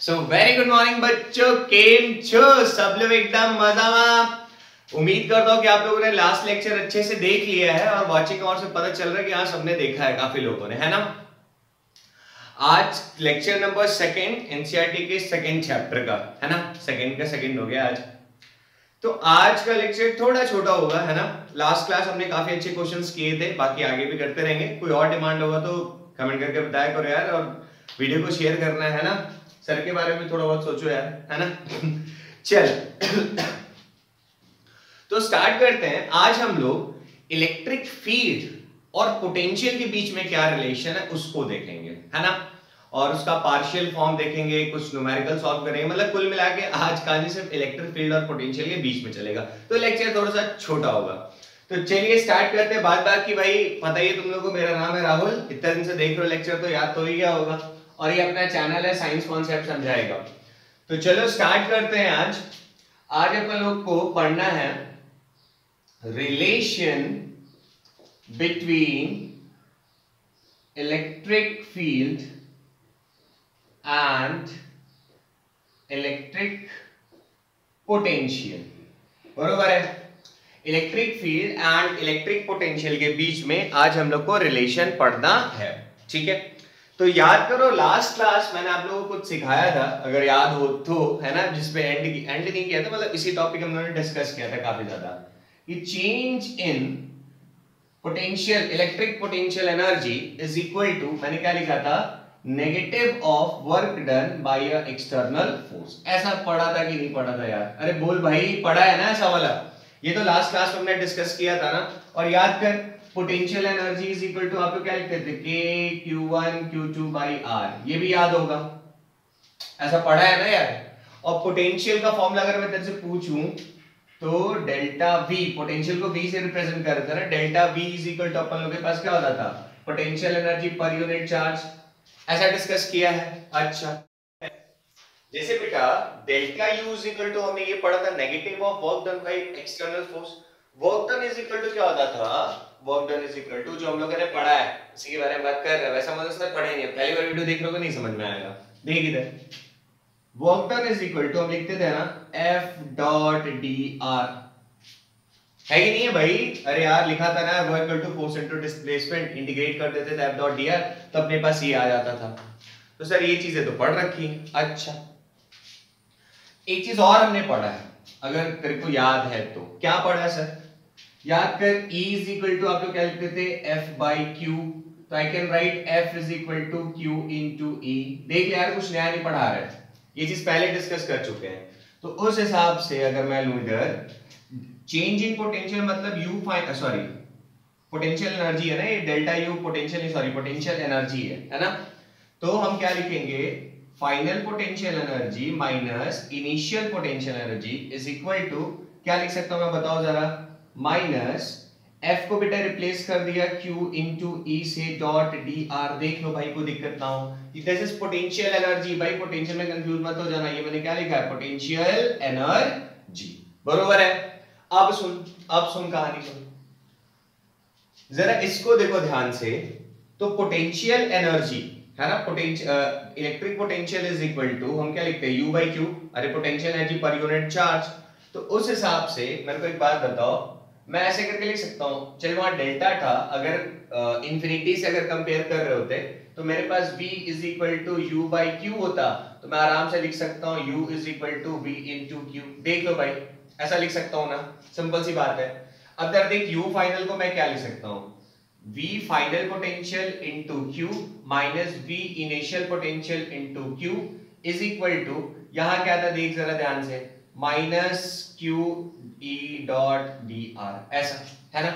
So very good morning बच्चों, केम छो सब लोग एकदम मजा में। उम्मीद करता हूँ कि आप लोगों ने लास्ट लेक्चर अच्छे से देख लिया है और वॉचिंग आवर से पता चल रहा है कि हाँ सबने देखा है, काफी लोगों ने, है ना। आज लेक्चर नंबर सेकंड एनसीईआरटी के सेकंड चैप्टर का है ना, सेकंड का सेकंड हो गया आज। तो आज का लेक्चर थोड़ा छोटा होगा, है ना। लास्ट क्लास हमने काफी अच्छे क्वेश्चंस किए थे, बाकी आगे भी करते रहेंगे। कोई और डिमांड होगा तो कमेंट करके बताया करो यार, और वीडियो को शेयर करना है ना। सर के बारे में थोड़ा बहुत सोचो यार, है ना। चल तो स्टार्ट करते हैं। आज हम लोग इलेक्ट्रिक फील्ड और पोटेंशियल के बीच में क्या रिलेशन है उसको देखेंगे, है ना। और उसका पार्शियल फॉर्म देखेंगे, कुछ न्यूमेरिकल सॉल्व करेंगे। मतलब कुल मिला के आज कहानी सिर्फ इलेक्ट्रिक फील्ड और पोटेंशियल के बीच में चलेगा, तो लेक्चर थोड़ा सा छोटा होगा। तो चलिए स्टार्ट करते हैं। बात की भाई पता ही है तुम लोगों को, मेरा नाम है राहुल। इतने दिन से देख रहे हो लेक्चर, तो याद तो ही गया होगा। और ये अपना चैनल है साइंस कॉन्सेप्ट समझाएगा। तो चलो स्टार्ट करते हैं। आज अपन लोग को पढ़ना है relation between electric field and electric potential. बरोबर है। Electric field and electric potential के बीच में आज हम लोग को रिलेशन पढ़ना है, ठीक है। तो याद करो लास्ट क्लास मैंने आप लोगों को कुछ सिखाया था, अगर याद हो तो, है ना, जिसपे एंड नहीं किया था, मतलब इसी टॉपिक हम लोगों ने डिस्कस किया था काफी ज्यादा, कि change in potential, electric potential energy is equal to, मैंने क्या लिखा था, negative of work done by a external force. ऐसा पढ़ा था कि नहीं पढ़ा था यार? अरे बोल भाई, पढ़ा है ना ऐसा वाला? ये तो लास्ट क्लास में हमने डिस्कस किया था ना। और याद कर, potential energy is equal to, आप लोग क्या लिखते थे, K Q1 Q2 by R। ये भी याद होगा, ऐसा पढ़ा है ना यार। और पोटेंशियल का फॉर्मूला अगर मैं तेरे से पूछूं तो डेल्टा V, पोटेंशियल को V से रिप्रेजेंट करते हैं। Delta V is equal to अपन लोगों के पास क्या होता था, potential energy per unit charge. ऐसा डिस्कस किया है। अच्छा, जैसे बेटा delta U is equal to, हमने ये पढ़ा था, negative of work done by external force. Work done is equal to क्या होता था, work done is equal to, जो हम लोगों ने पढ़ा है इसी के बारे में बात कर रहे हैं। वैसा मतलब सर पढ़े नहीं, पहली बार वीडियो देख रहे हो तो नहीं समझ में आएगा। देख इधर, work done is equal to हम लिखते थे ना F डॉट dr, है कि नहीं है भाई? अरे यार लिखा था ना, work equal to force into displacement, integrate कर देते थे F डॉट dr, तो अपने पास ये आ जाता था। तो सर ये चीजें तो पढ़ रखी है। अच्छा, एक चीज और हमने पढ़ा है, अगर तेरे को याद है तो। क्या पढ़ा है सर? याद कर, E इज इक्वल टू, आप लोग क्या लिखते थे, F बाई Q। तो I can write F is equal to Q into E। देख ले यार, कुछ नया नहीं पढ़ा रहे, ये चीज पहले डिस्कस कर चुके हैं। तो उस हिसाब से अगर मैं लूं इधर, चेंज इन पोटेंशियल मतलब U fine, sorry potential energy है ना ये, delta U potential, sorry potential energy है ना। तो हम क्या लिखेंगे, final potential energy minus initial potential energy is equal to, क्या लिख सकता हूं मैं, बताओ जरा, माइनस F को बेटा रिप्लेस कर दिया Q इंटू E से डॉट dr। देख लो भाई, कोई दिक्कत ना हो, दिस इज पोटेंशियल एनर्जी। भाई पोटेंशियल में कंफ्यूज मत हो जाना, ये मैंने क्या लिखा है, पोटेंशियल एनर्जी। बरोबर है। अब सुन कहानी सुन जरा, इसको देखो ध्यान से। तो पोटेंशियल एनर्जी है ना, electric potential is equal to, हम क्या लिखते हैं, U बाई Q। अरे potential energy per unit charge. तो उस हिसाब से मेरे को एक बात बताओ, मैं ऐसे करके लिख सकता हूं, चल वहां डेल्टा था, अगर इंफिनिटी से अगर कंपेयर कर रहे होते तो मेरे पास V is equal to U by Q होता, तो मैं आराम से लिख सकता हूं U is equal to V into Q। देख लो भाई, ऐसा लिख सकता हूं ना, सिंपल सी बात है। अब देख U फाइनल को मैं क्या लिख सकता हूं, V final potential into Q minus V initial potential into Q is equal to, यहां क्या था देख जरा ध्यान से, minus Q E dot dr। ऐसा है ना,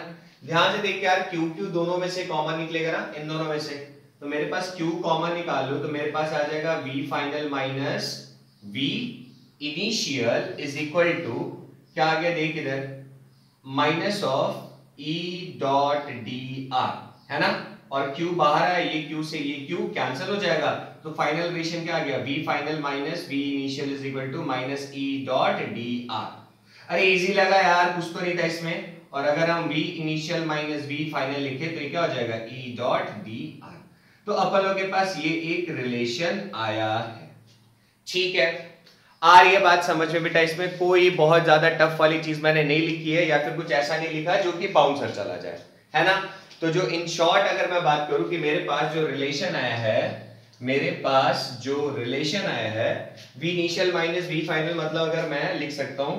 ध्यान से देख यार, Q दोनों में से कॉमन निकलेगा ना, इन दोनों में से। तो मेरे पास Q कॉमन निकाल लो, तो मेरे पास आ जाएगा V final minus V initial is equal to, क्या आ गया देख इधर, minus of E dot dr, है ना। और Q बाहर है, ये Q से ये Q कैंसिल हो जाएगा, तो फाइनल रिलेशन क्या आ गया, V final minus V initial is equal to minus E dot dr। अरे इजी लगा यार, कुछ तो नहीं था इसमें। और अगर हम V initial minus V final लिखे तो ये क्या हो जाएगा, E डॉट dr। तो अपन लोग के पास ये एक रिलेशन आया है। ठीक है, आ रही है बात समझ में बेटा? इसमें कोई बहुत ज्यादा टफ वाली चीज मैंने नहीं लिखी है या फिर कुछ ऐसा नहीं लिखा जो कि बाउंसर चला जाए, है ना? तो जो इन शॉर्ट अगर मैं बात करूं कि मेरे पास जो रिलेशन आया है, मेरे पास जो रिलेशन आया है v initial minus v final, मतलब अगर मैं लिख सकता हूं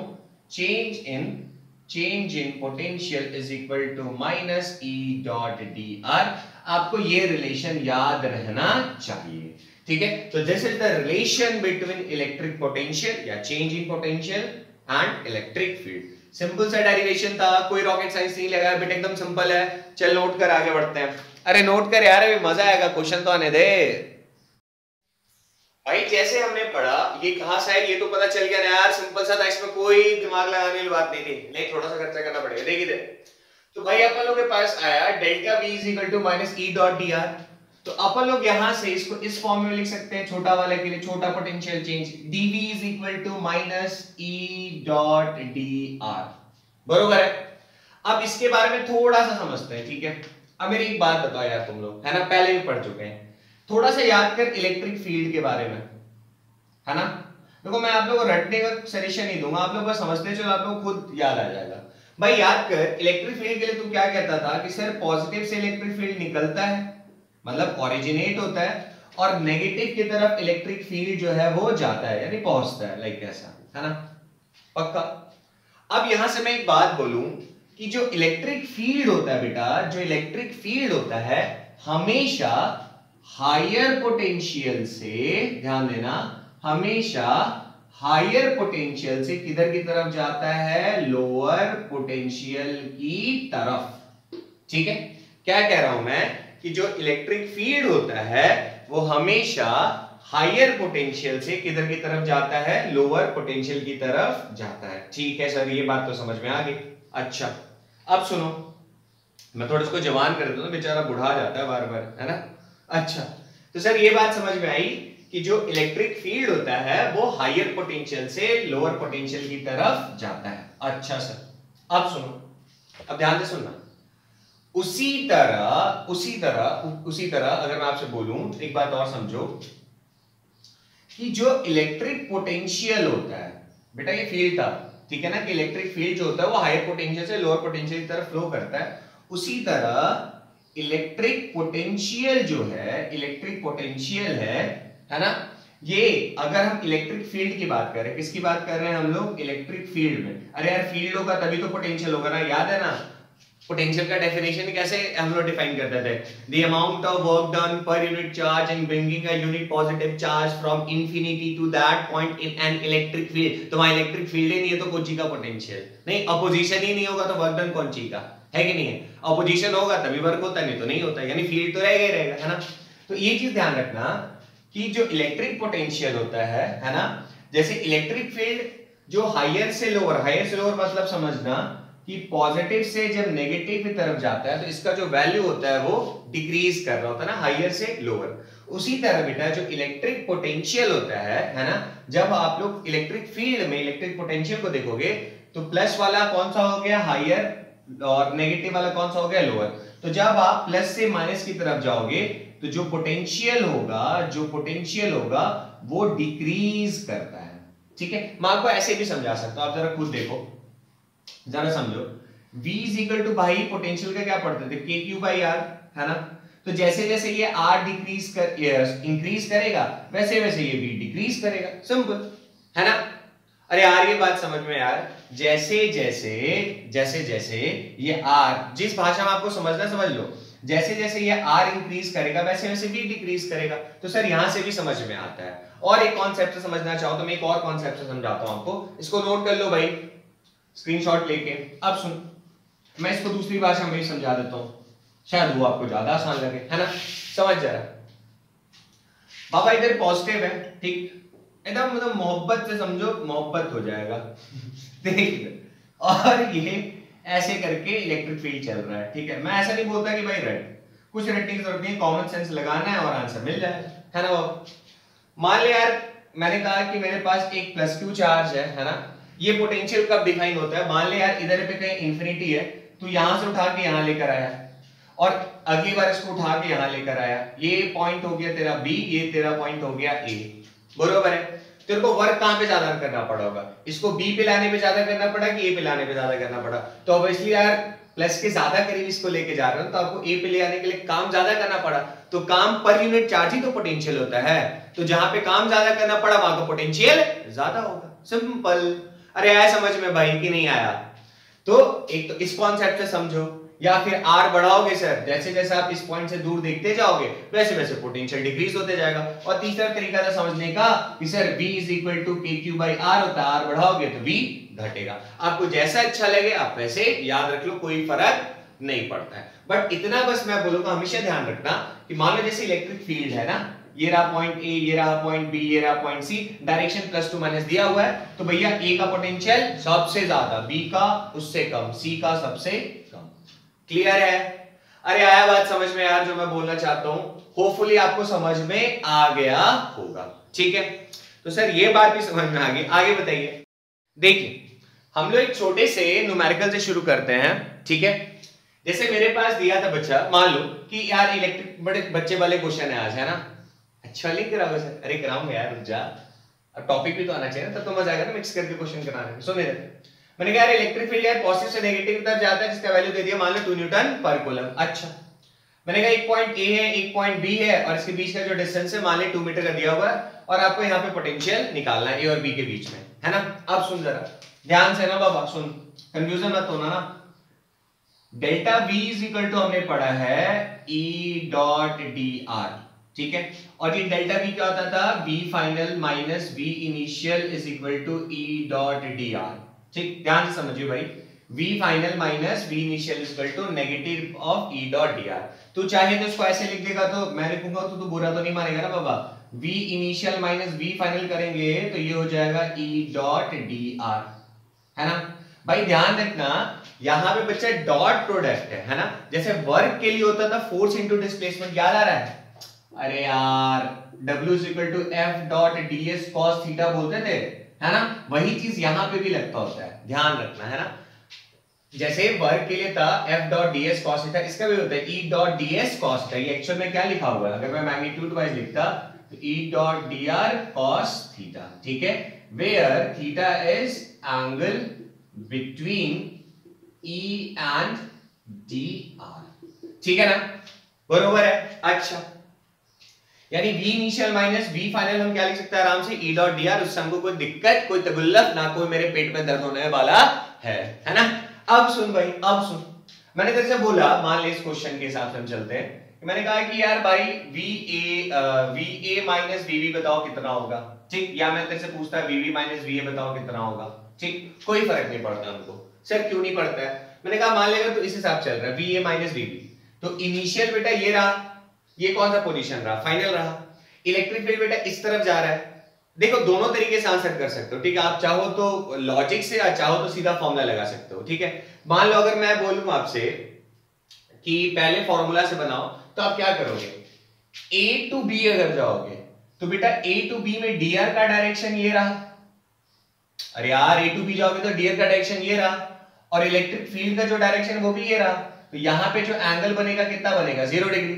change in potential is equal to minus E dot dr। आपको ये रिलेशन याद रहना चाहिए, ठीक है? तो this is the relation between electric potential या change in potential and electric field. Simple सा डेरिवेशन था, कोई रॉकेट साइंस नहीं लगा बेटा, एकदम सिंपल है। चल नोट कर, आगे बढ़ते हैं। अरे नोट कर यार, अभी मजा आएगा, क्वेश्चन तो आने दे भाई। जैसे हमने पढ़ा, ये कहां से है ये तो पता चल गया ना यार, सिंपल सा था, इसमें कोई दिमाग लगाने वाली बात नहीं थी। नहीं, थोड़ा सा खर्चा करना पड़ेगा। देखिए दे, तो भाई अपन लोग के पास आया delta v is equal to minus E dot dr। तो अपन लोग यहां से इसको इस फॉर्म में लिख सकते हैं, छोटा वाले के लिए छोटा potential change dv is equal to minus E dot dr, बरोबर है? अब इसके बारे में थोड़ा सा समझते हैं, ठीक है? अब मेरी एक बात बताओ यार, तुम लोग है ना पहले भी पढ़ चुके हैं, थोड़ा सा याद कर इलेक्ट्रिक फील्ड के बारे में, है ना? देखो मैं आप लोगों को रटने का सजेशन नहीं दूंगा, आप लोग बस समझते चलो, आप लोग खुद याद आ जाएगा। भाई याद कर, इलेक्ट्रिक फील्ड के लिए तू क्या कहता था कि सर पॉजिटिव से इलेक्ट्रिक फील्ड निकलता है, मतलब ओरिजिनेट होता है, और नेगेटिव की तरफ इलेक्ट्रिक फील्ड जो है वो जाता है, यानी पहुंचता है, लाइक ऐसा, है ना? पक्का? अब यहां से मैं एक बात बोलूं कि जो इलेक्ट्रिक फील्ड होता है बेटा, जो इलेक्ट्रिक फील्ड होता है हमेशा हायर पोटेंशियल से, ध्यान देना, हमेशा हायर पोटेंशियल से किधर की तरफ जाता है? लोअर पोटेंशियल की तरफ, ठीक है? क्या कह रहा हूं मैं कि जो इलेक्ट्रिक फील्ड होता है वो हमेशा हायर पोटेंशियल से किधर की तरफ जाता है? लोअर पोटेंशियल की तरफ जाता है, ठीक है सर? ये बात तो समझ में आ गई। अच्छा अब सुनो, मैं थोड़ा इसको जवान कर देता हूं, बेचारा बुढ़ा जाता है बार बार, है ना? अच्छा तो सर ये बात समझ में आई कि जो इलेक्ट्रिक फील्ड होता है वो हायर पोटेंशियल से लोअर पोटेंशियल की तरफ जाता है। अच्छा सर, अब सुनो, अब ध्यान से सुनना। उसी तरह अगर मैं आपसे बोलूं तो एक बात और समझो कि जो इलेक्ट्रिक पोटेंशियल होता है बेटा, ये फील्ड था, ठीक है ना? कि इलेक्ट्रिक फील्ड जो होता है वो हायर पोटेंशियल से लोअर पोटेंशियल की तरफ फ्लो करता है। उसी तरह इलेक्ट्रिक पोटेंशियल जो है, इलेक्ट्रिक पोटेंशियल है ना? ये अगर हम इलेक्ट्रिक फील्ड की बात करें, किसकी बात कर रहे हैं हम लोग? इलेक्ट्रिक फील्ड में। अरे यार फील्ड होगा तभी तो पोटेंशियल होगा ना, याद है ना? पोटेंशियल का डेफिनेशन कैसे हम लोग डिफाइन करते थे? The amount of work done per unit charge in bringing a unit positive charge from infinity to that point in an electric field. तो वहां इलेक्ट्रिक फील्ड ही नहीं है तो कौन सी का पोटेंशियल? नहीं, अपोजिशन ही नहीं होगा तो वर्क डन कौन सी का है कि नहीं है? अपोजिशन होगा तभी वर्क होता है, नहीं तो नहीं होता, यानी फील्ड तो रहेगा ही रहेगा, है ना? तो ये चीज ध्यान रखना कि जो इलेक्ट्रिक पोटेंशियल होता है ना, जैसे इलेक्ट्रिक फील्ड जो हायर से लोअर मतलब समझना कि पॉजिटिव से जब नेगेटिव की तरफ जाता है तो इसका जो वैल्यू होता है वो डिक्रीज कर रहा होता है ना, हायर से लोअर। उसी तरह बेटा जो इलेक्ट्रिक पोटेंशियल होता है ना, जब आप लोग इलेक्ट्रिक फील्ड में इलेक्ट्रिक पोटेंशियल को देखोगे तो प्लस वाला कौन सा हो गया? हायर, और नेगेटिव वाला कौन सा हो गया? लोअर। तो जब आप प्लस से माइनस की तरफ जाओगे तो जो पोटेंशियल होगा वो डिक्रीज करता है, ठीक है? मैं आपको ऐसे भी समझा सकता हूं, आप जरा खुद देखो, जरा समझो। V इज इक्वल टू, भाई पोटेंशियल का क्या पढ़ते थे? k क्यू बाई r, है ना? तो जैसे जैसे ये r इंक्रीज करेगा वैसे वैसे ये v डिक्रीज करेगा, सिंपल, है ना? अरे यार ये बात समझ में यार, जैसे जैसे ये r, जिस भाषा में आपको समझना समझ लो, जैसे जैसे ये r इंक्रीज करेगा वैसे वैसे v डिक्रीज करेगा। तो सर यहां से भी समझ में आता है। और एक कॉन्सेप्ट से समझना चाहो तो मैं एक और कॉन्सेप्ट से समझाता हूं आपको, इसको नोट कर लो भाई स्क्रीनशॉट लेके। अब सुन, मैं इसको दूसरी भाषा में भी समझा देता हूं, शायद वो आपको ज्यादा आसान लगे, है ना? समझ जरा। बाबा इधर पॉजिटिव है, ठीक, एकदम मतलब मोहब्बत से समझो, मोहब्बत हो जाएगा देख, और ये ऐसे करके इलेक्ट्रिक फील्ड चल रहा है, ठीक है? मैं ऐसा नहीं बोलता कि भाई रट, कुछ रटने की जरूरत नहीं, कॉमन सेंस लगाना है और आंसर मिल जाएगा, है ना? मान ले यार मैंने कहा कि मेरे पास एक प्लस क्यू चार्ज है ना? ये पोटेंशियल कब डिफाइन होता है? मान ले यार इधर पे कहीं इंफिनिटी है, तो यहां से उठा के यहां लेकर आया और अगली बार इसको उठा के यहां लेकर आया, ये पॉइंट हो गया तेरा B, ये तेरा पॉइंट हो गया A, बरोबर है? तेरे को वर्क कहां पे ज्यादा करना पड़ा होगा, इसको बी पे लाने पे ज्यादा करना पड़ा कि ए पे लाने पे ज्यादा करना पड़ा, तो ऑब्वियसली यार प्लस के ज्यादा करीब इसको लेके जा रहे हो तो आपको ए पे ले आने के लिए काम ज्यादा करना पड़ा, तो काम पर यूनिट चार्ज ही तो पोटेंशियल होता है, तो जहां पे काम ज्यादा करना पड़ा वहां का पोटेंशियल ज्यादा होगा, सिंपल। अरे आया समझ में भाई कि नहीं आया? तो एक तो इस कॉन्सेप्ट से समझो, या फिर आर बढ़ाओगे सर, जैसे जैसे आप इस पॉइंट से दूर देखते जाओगे वैसे वैसे पोटेंशियल डिक्रीज होते जाएगा। और तीसरा तरीका था समझने का कि sir V is equal to KQ/R होता है, आर बढ़ाओगे तो V घटेगा। आपको जैसा अच्छा लगे आप वैसे याद रख लो, कोई फर्क नहीं पड़ता है। बट इतना बस मैं बोलूंगा, हमेशा ध्यान रखना कि मान लो जैसे इलेक्ट्रिक फील्ड है ना, ये रहा पॉइंट ए, ये रहा पॉइंट बी, ये रहा पॉइंट सी, डायरेक्शन +2 दिया हुआ है, तो भैया ए का पोटेंशियल सबसे ज्यादा, बी का उससे कम, सी का सबसे कम। क्लियर है? अरे आया बात समझ में यार जो मैं बोलना चाहता हूं? होपफुली आपको समझ में आ गया होगा, ठीक है। तो सर ये बात भी समझ में आ गई, आगे बताइए। देखिए हम लोग एक छोटे से न्यूमेरिकल से शुरू करते हैं, ठीक है। जैसे मेरे पास दिया था बच्चा, मान लो कि यार इलेक्ट्रिक बड़े बच्चे वाले क्वेश्चन है आज, है ना? अच्छा लिख कराओगे सर? अरे कराऊंगा यार, रुक जा, अब टॉपिक भी तो आना चाहिए ना, तब तो मजा आएगा ना मिक्स करके क्वेश्चन कराने में। सुनिए, मैंने कहा यार इलेक्ट्रिक फील्ड यार पॉजिटिव से नेगेटिव की तरफ जाता है, जिसका वैल्यू दे दिया मान लो 2 न्यूटन पर कूलम। अच्छा, मैंने कहा एक पॉइंट ए है, एक पॉइंट बी है, और इसके बीच का जो डिस्टेंस है मान लो 2 मीटर का दिया हुआ है, और आपको यहाँ पे पोटेंशियल निकालना है ए और बी के बीच में, है ना? अब सुन जरा ध्यान से ना बाबा, सुन, कंफ्यूजन मत होना ना। Delta V is equal to हमने पढ़ा है E डॉट dr, ठीक है। और ये डेल्टा V क्या होता था? V final minus V initial is equal to E dot dr, ठीक, ध्यान से समझिए भाई। V final minus V initial is equal to negative of E dot dr। तू चाहे तो इसको ऐसे लिख देगा तो मैं लिखूंगा तो तू बुरा तो नहीं मानेगा ना बाबा। V initial minus V final करेंगे तो ये हो जाएगा E डॉट dr, है ना भाई? ध्यान रखना यहां पे बच्चा डॉट प्रोडक्ट है ना? जैसे वर्क के लिए होता था फोर्स इनटू डिस्प्लेसमेंट, याद आ रहा है? अरे यार W is equal to F dot ds cos theta बोलते थे, है ना? वही चीज यहां पे भी लगता होता है, ध्यान रखना, है ना? जैसे वर्क के लिए था F dot ds cos theta, इसका भी होता है E dot ds cos theta. ये एक्चुअल में क्या लिखा हुआ है? अगर मैं मैग्नीट्यूड वाइज लिखता तो E dot dr cos theta, ठीक है, where theta is angle between E and dr, ठीक है ना? बरोबर है। अच्छा, यानी V initial minus V final हम क्या लिख सकते हैं आराम से? E dot dr। उससे हमको कोई दिक्कत, कोई तगल्लफ ना, कोई मेरे पेट में दर्द होने वाला है ना? अब सुन भाई, अब सुन, मैंने तेरे से बोला, मान ले इस क्वेश्चन के हिसाब से हम चलते हैं, मैंने कहा कि यार भाई VA माइनस VB बताओ कितना होगा, ठीक, या मैं तेरे से पूछता VB माइनस VA बताओ कितना होगा, ठीक, कोई फर्क नहीं पड़ता हमको। सर क्यों नहीं पड़ता है? मैंने कहा मान लेगा तो इस हिसाब चल रहा है VA माइनस VB, तो इनिशियल बेटा ये रहा, ये कौन सा पोजीशन रहा? फाइनल रहा। इलेक्ट्रिक फील्ड बेटा इस तरफ जा रहा है। देखो दोनों तरीके से आंसर कर सकते हो, ठीक है, आप चाहो तो लॉजिक से, या चाहो तो सीधा फॉर्मूला लगा सकते हो, ठीक है। मान लो अगर मैं बोलूं आपसे कि पहले फॉर्मूला से बनाओ, तो आप क्या करोगे? A टू B अगर जाओगे तो बेटा A टू B में dr का डायरेक्शन ये रहा, अरे यार A टू B जाओगे तो dr का डायरेक्शन ये रहा, और इलेक्ट्रिक फील्ड का जो डायरेक्शन वो भी ये रहा, तो यहां पे जो एंगल बनेगा कितना बनेगा? 0 डिग्री।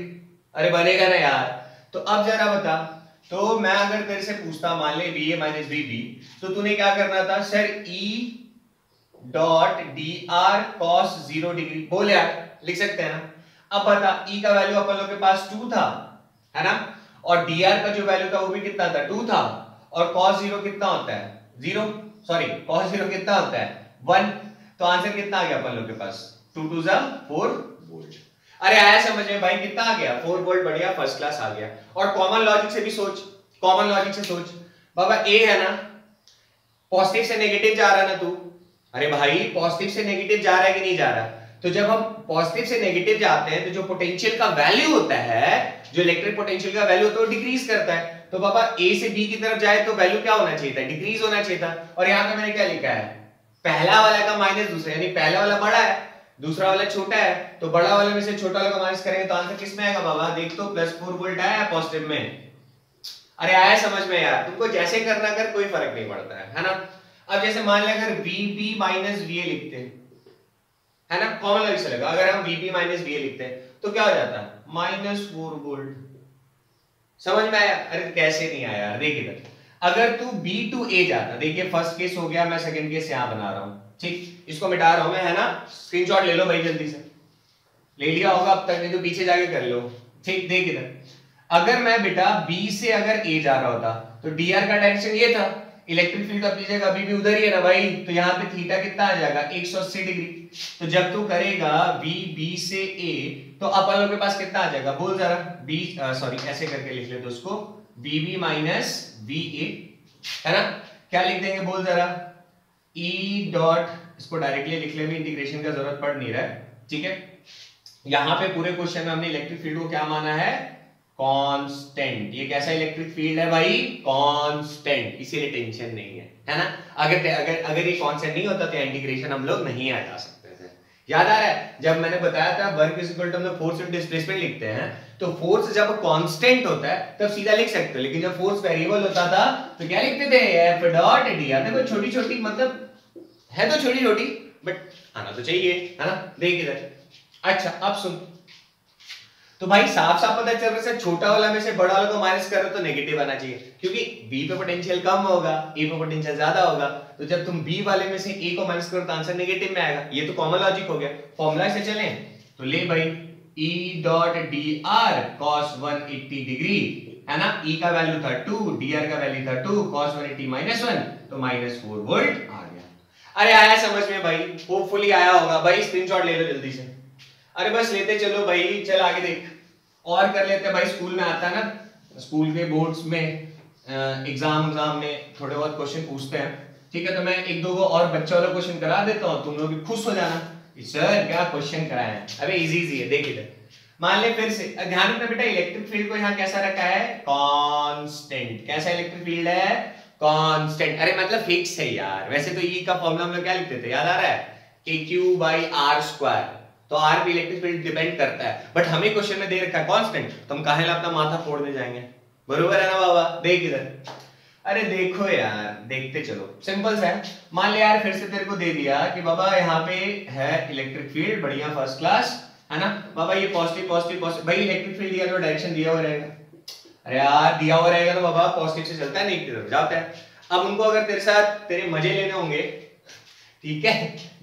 अरे बनेगा ना यार? तो अब जरा बता, तो मैं अगर तेरे से पूछता मान ले VA माइनस VB, तो तूने क्या करना था? Sir E dot dr cos 0 degree, बोल यार, लिख सकते हैं ना? अब बता, E का वैल्यू अपन लोग के पास 2 था, है ना? और dr का जो वैल्यू था वो भी कितना था? 2 था, और cos 0 कितना होता है? 0, सॉरी cos 0 कितना होता है? 1। तो आंसर कितना आ गया अपन लोग के पास? 2 2 4 वोल्ट। अरे आया समझ में भाई? कितना आ गया? 4 वोल्ट, बढ़िया, फर्स्ट क्लास आ गया। और कॉमन लॉजिक से भी सोच, कॉमन लॉजिक से सोच बाबा, ए है ना, पॉजिटिव से नेगेटिव जा रहा है ना तू? अरे भाई पॉजिटिव से नेगेटिव जा रहा है कि नहीं जा रहा? तो जब हम पॉजिटिव से नेगेटिव जाते हैं तो जो पोटेंशियल का वैल्यू होता है, जो इलेक्ट्रिक पोटेंशियल का वैल्यू होता है वो डिक्रीज करता है। तो बाबा ए से बी की तरफ जाए तो वैल्यू क्या होना चाहिए था? डिक्रीज होना चाहिए था। और यहां पे मैंने क्या लिखा है? पहला वाला का माइनस दूसरा, यानी पहला वाला बड़ा है, दूसरा वाला छोटा है, तो बड़ा वाले में से छोटा वाला को माइनस करेंगे तो आंसर किस में आएगा बाबा? देख तो +4 वोल्ट आया पॉजिटिव में। अरे आया समझ में यार? तुमको जैसे करना कर, कोई फर्क नहीं पड़ता है ना? अब जैसे मान लिया अगर VB माइनस VA लिखते हैं, है ना, कॉमन लॉजिक से लगा, अगर हम VB माइनस VA लिखते हैं तो क्या हो जाता है? -4 वोल्ट। समझ में आया? अरे कैसे नहीं आया यार? देख इधर, अगर तू B टू A जाता, देखिए फर्स्ट केस हो गया, मैं सेकंड केस यहां बना रहा हूं, ठीक, इसको मिटा रहा हूं मैं, है ना, स्क्रीनशॉट ले लो भाई जल्दी से, ले लिया होगा अब तक, नहीं तो पीछे जाके कर लो, ठीक। देख इधर, अगर मैं बेटा B से अगर A जा रहा होता तो dr का डायरेक्शन ये था, इलेक्ट्रिक फील्ड अपनी जगह अभी भी उधर ही है ना भाई, तो यहाँ पे थीटा कितना आ जाएगा 180 डिग्री। तो जब तू करेगा B से A तो अपन लोग के पास कितना आ जाएगा, बोल जरा, B सॉरी ऐसे करके लिख लेते उसको, BB माइनस VA, है ना, क्या लिख देंगे बोल जरा, E डॉट, इसको डायरेक्टली लिख ले, इंटीग्रेशन का जरूरत पड़ नहीं रहा है, ठीक है। यहां पे पूरे क्वेश्चन में हमने इलेक्ट्रिक फील्ड को क्या माना है, कांस्टेंट। ये कैसा इलेक्ट्रिक फील्ड है भाई, कांस्टेंट, इसीलिए टेंशन नहीं है ना। अगर ये कांस्टेंट नहीं होता तो इंटीग्रेशन हम लोग नहीं हटा सकते थे। याद आ रहा है जब मैंने बताया था वर्क इज इक्वल टू हम लोग फोर्स एंड डिस्प्लेसमेंट लिखते हैं, तो फोर्स जब कांस्टेंट होता है तब सीधा लिख सकते हो, लेकिन जब फोर्स वेरिएबल होता था तो क्या लिखते थे, एफ डॉट डी। देखो छोटी छोटी, मतलब है तो छोटी छोटी, बट आना तो चाहिए, है ना। देख इधर, अच्छा अब सुन, तो भाई साफ साफ पता चल रहा है, छोटा वाला में से बड़ा वाला को माइनस कर रहे हो तो नेगेटिव आना चाहिए, क्योंकि B पे पोटेंशियल कम होगा, A पे पोटेंशियल ज्यादा होगा, तो जब तुम B वाले में से A को माइनस करो तो आंसर नेगेटिव में आएगा। ये तो कॉमन लॉजिक हो गया। फॉर्मूला से चलें तो ले भाई, E dot dr cos 180 degree, है ना, E का वैल्यू था 2, dr का वैल्यू था 2, cos 180 माइनस 1 तो -4 वोल्ट आ गया। अरे आया समझ में भाई, होपफुली आया होगा भाई, स्क्रीनशॉट ले लो जल्दी से। अरे बस लेते चलो भाई, चल आगे देख और कर लेते हैं भाई। स्कूल में आता है ना, स्कूल के बोर्ड्स में एग्जाम में थोड़े बहुत क्वेश्चन पूछते हैं, ठीक है, तो मैं एक दो को और बच्चा वाला क्वेश्चन करा देता हूँ, तुम लोग भी खुश हो जाना, सर क्या क्वेश्चन कराए हैं। अबे इजी है, देख इधर, मान ले फिर से ध्यान रखना बेटा, इलेक्ट्रिक फील्ड को यहाँ कैसा रखा है, कांस्टेंट। कैसा इलेक्ट्रिक फील्ड है, कांस्टेंट। अरे मतलब फिक्स है यार, वैसे तो E का फॉर्मूला हम लोग क्या लिखते थे, याद आ रहा है, AQ/r², तो R पे इलेक्ट्रिक फील्ड डिपेंड करता है, बट हमें क्वेश्चन में दे रखा है कांस्टेंट, तो हम काहे अपना माथा फोड़ने जाएंगे, बरोबर है ना बाबा। देख इधर, अरे देखो यार, देखते चलो, सिंपल सा है। मान ले यार फिर से तेरे को दे दिया कि बाबा यहाँ पे है इलेक्ट्रिक फील्ड, बढ़िया फर्स्ट क्लास, है ना बाबा, ये पॉजिटिव पॉजिटिव पॉजिटिव, भाई इलेक्ट्रिक फील्ड दिया तो डायरेक्शन दिया हुआ रहेगा, अरे यार दिया हुआ रहेगा तो बाबा पॉजिटिव से चलता है, नेगेटिव तरफ जाता है। अब उनको अगर तेरे साथ तेरे मजे लेने होंगे, ठीक है,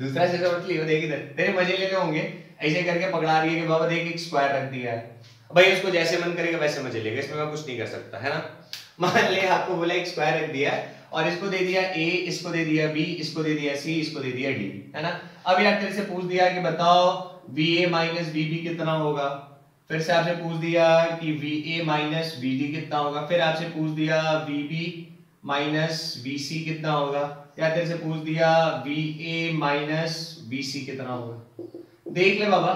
दूसरा से समझ लियो, देख इधर, तेरे मजे लेने होंगे, ऐसे करके पकड़ा रही है कि बाबा देख एक स्क्वायर रख दिया है, भाई उसको जैसे मन करेगा वैसे मजे लेगा, इसमें मैं कुछ नहीं कर सकता, है ना। मान ले आपको बोला एक स्क्वायर रख दिया और इसको दे दिया A, इसको दे दिया B, इसको दे दिया C, इसको दे दिया D, है ना। अब यार तेरे से पूछ दिया कि बताओ VA माइनस VB कितना होगा, फिर से आपसे पूछ दिया कि VA माइनस VD कितना होगा, फिर आपसे पूछ दिया VB माइनस VC कितना होगा, या तेरे से पूछ दिया VA माइनस VC कितना होगा। देख ले बाबा,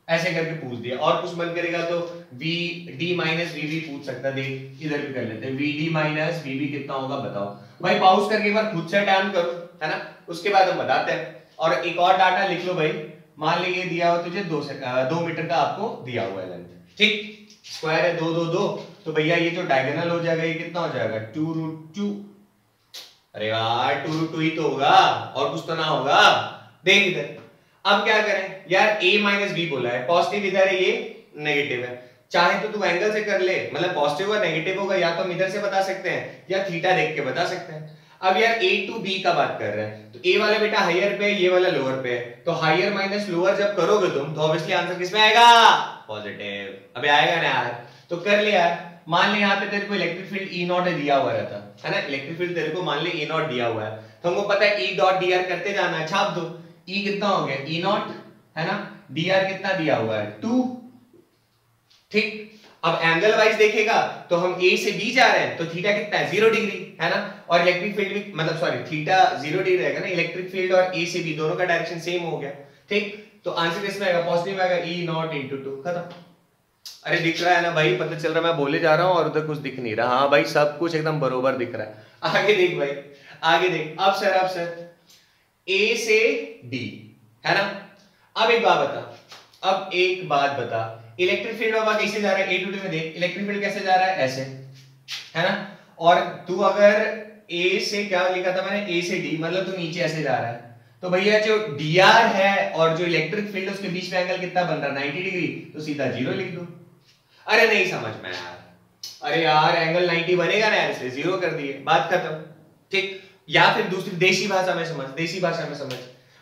ऐसे करके पूछ दिया, और कुछ मन करेगा तो VD माइनस VB पूछ सकता, देख इधर भी कर लेते हैं, VD माइनस VB कितना होगा बताओ। भाई पॉज करके एक बार खुद से टाइम करो, है ना, उसके बाद हम बताते हैं। और एक और डाटा लिख लो भाई, मान लीजिए दिया हुआ तुझे 2 मीटर का आपको दिया हुआ है लेंथ, ठीक, स्क्वायर है 2 2 2, तो भैया ये जो डायगोनल हो जाएगा ये कितना हो जाएगा 2√2। अरे यार 2√2 ही तो होगा, और कुछ तो ना होगा। देख इधर, अब क्या करें यार, A माइनस B बोला है, पॉजिटिव इधर है, ये नेगेटिव है, चाहे तो तू एंगल से कर ले, मतलब पॉजिटिव और नेगेटिव होगा, या तो हम इधर से बता सकते हैं या थीटा देख के बता सकते हैं। अब यार A टू B का बात कर रहे हैं, तो A वाला बेटा हायर पे है, ये वाला लोअर पे है, तो हायर माइनस लोअर जब करोगे तुम तो ऑब्वियसली आंसर किसमें आएगा, पॉजिटिव। अबे आएगा ना यार, तो कर ले यार। मान ले यहाँ पे तेरे को इलेक्ट्रिक फील्ड E नॉट दिया हुआ रहता है ना, इलेक्ट्रिक फील्ड तेरे को मान ले E नॉट दिया हुआ है, तो हमको पता है E डॉट dr करते जाना है, छाप दो, E कितना हो गया E नॉट, है ना, dr कितना दिया हुआ है 2, ठीक। अब एंगल वाइज देखेगा तो हम A से B जा रहे हैं, तो थीटा कितना है 0 डिग्री, है ना, और इलेक्ट्रिक फील्ड भी, मतलब सॉरी थीटा 0 डिग्री रहेगा ना, इलेक्ट्रिक फील्ड और A से B दोनों का डायरेक्शन सेम हो गया, ठीक, तो आंसर किसमें आएगा, पॉजिटिव आएगा, E नॉट इनटू 2, खत्म। अरे दिख रहा है ना भाई, पता चल रहा है मैं बोले जा रहा हूं और उधर कुछ दिख नहीं रहा, हाँ भाई सब कुछ एकदम बरोबर दिख रहा है। आगे देख भाई, आगे देख, अब सर A से D, है ना। अब एक बात बता, इलेक्ट्रिक फील्ड बाबा कैसे जा रहा है, A टू D में देख, इलेक्ट्रिक फील्ड कैसे जा रहा है, ऐसे, है ना, और तू अगर A से क्या लिखा था मैंने, A से D, मतलब तू नीचे ऐसे जा रहा है, तो भैया जो dr है और जो इलेक्ट्रिक फील्ड उसके बीच में एंगल कितना बन रहा है 90 डिग्री, तो सीधा 0 लिख दो। अरे नहीं समझ में यार, अरे यार एंगल 90 बनेगा ना यार, इसलिए 0 कर दिए, बात खत्म। ठीक, या फिर दूसरी देसी भाषा में समझ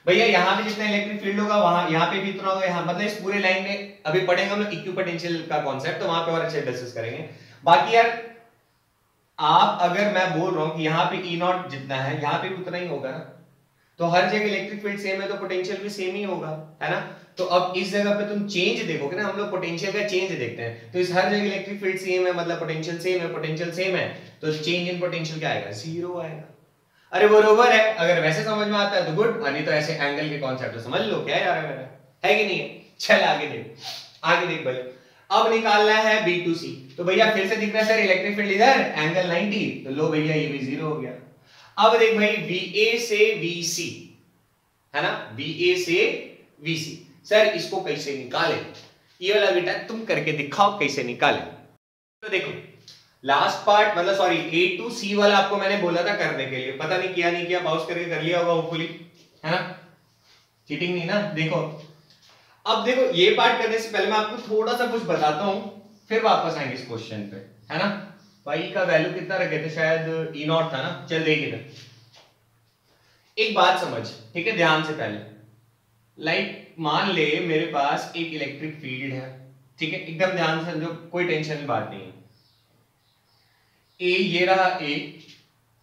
भैया, यहाँ पे जितना इलेक्ट्रिक फील्ड होगा वहां यहाँ पे भी इतना होगा, यहाँ मतलब इस पूरे लाइन में अभी पढ़ेंगे हम लोग इक्विपोटेंशियल का कॉन्सेप्ट, तो वहां पे और अच्छे डिस्कस करेंगे। बाकी यार आप अगर मैं बोल रहा हूँ कि यहाँ पे ई नॉट जितना है यहाँ पे भी उतना ही होगा ना, तो हर जगह इलेक्ट्रिक फील्ड सेम है तो पोटेंशियल भी सेम ही होगा, है ना। तो अब इस जगह पे तुम चेंज देखोगे ना, हम लोग पोटेंशियल का चेंज देखते हैं, तो इस हर जगह इलेक्ट्रिक फील्ड सेम है मतलब पोटेंशियल सेम है, तो चेंज इन पोटेंशियल क्या आएगा, 0 आएगा। अरे बरोबर है, अगर वैसे समझ में आता है तो गुड, नहीं तो ऐसे एंगल के कॉन्सेप्ट समझ लो क्या यार है मेरा, है कि नहीं है। चल आगे देख भाई, अब निकालना है B2C। तो भैया फिर से दिख रहा है सर इलेक्ट्रिक फील्ड इधर एंगल 90, तो लो भैया ये भी 0 हो गया। अब देख भाई VA से VC है ना, VA से VC, सर इसको कैसे निकाले, ये वाला बेटा तुम करके दिखाओ कैसे निकाले। तो देखो लास्ट पार्ट मतलब सॉरी A to C वाला आपको मैंने बोला था करने के लिए, पता नहीं किया नहीं किया, बाउंस करके कर लिया होगा होपफुली, है ना, चीटिंग नहीं ना। देखो अब देखो ये पार्ट करने से पहले मैं आपको थोड़ा सा कुछ बताता हूं, फिर वापस आएंगे इस क्वेश्चन पे, है ना। भाई का वैल्यू कितना रखे थे, शायद E नॉट था ना। चल देख इधर एक बात समझ, ठीक है, ध्यान से पहले, लाइक मान ले मेरे पास एक इलेक्ट्रिक फील्ड है, ठीक है, एकदम ध्यान से समझो, कोई टेंशन की बात नहीं है। ए ये रहा A,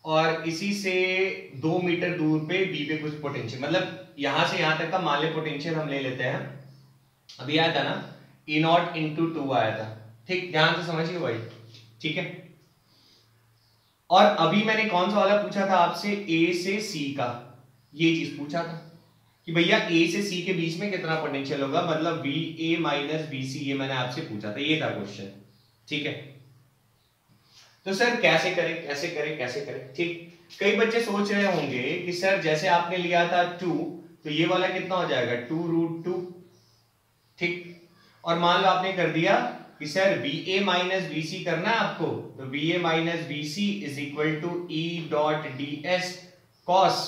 और इसी से 2 मीटर दूर पे B पे कुछ पोटेंशियल, मतलब यहां से यहां तक का मान ले पोटेंशियल हम ले लेते हैं, अभी आया था ना E नॉट इंटू 2 आया था, ठीक, ध्यान से समझिए भाई, ठीक है। और अभी मैंने कौन सा वाला पूछा था आपसे, A से C का, ये चीज पूछा था कि भैया A से C के बीच में कितना पोटेंशियल होगा, मतलब VA माइनस BC, ये मैंने आपसे पूछा था, ये था क्वेश्चन, ठीक है। तो सर कैसे करें, ठीक। कई बच्चे सोच रहे होंगे कि सर जैसे आपने लिया था 2, तो ये वाला कितना हो जाएगा 2√2, ठीक। और मान लो आपने कर दिया कि सर VA माइनस BC करना है आपको, तो VA minus BC is equal to E dot DS cos,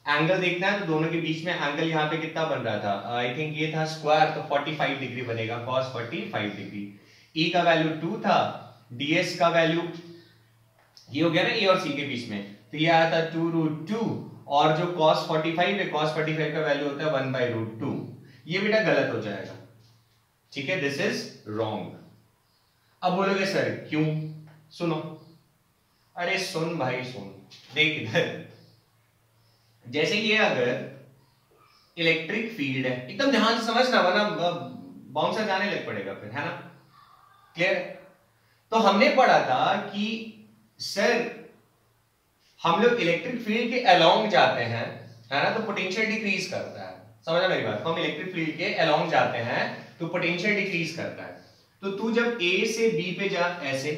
angle देखना है तो दोनों के बीच में एंगल यहाँ पे कितना बन रहा था, आई थिंक ये था स्क्वायर, तो 45 डिग्री बनेगा, cos 45 डिग्री। E का वैल्यू 2 था, DS का वैल्यू ये हो गया ना A और C के बीच में, तो ये आया था 2√2, और जो cos 45 है, cos 45 का वैल्यू होता है 1/√2, ये बेटा गलत हो जाएगा, ठीक है, दिस इज रॉन्ग। अब बोलोगे सर क्यों, सुनो, अरे सुन भाई सुन, देख इधर, जैसे ये अगर इलेक्ट्रिक फील्ड है, एकदम ध्यान से समझना वरना बाउंसर जाने लग पड़ेगा फिर, है ना, क्लियर। तो हमने पढ़ा था कि सर हम लोग इलेक्ट्रिक फील्ड के अलोंग जाते हैं, है ना, तो पोटेंशियल डिक्रीज करता है, समझना मेरी बात, तो हम इलेक्ट्रिक फील्ड के अलोंग जाते हैं तो पोटेंशियल डिक्रीज करता है। तो तू जब A से B पे जा ऐसे,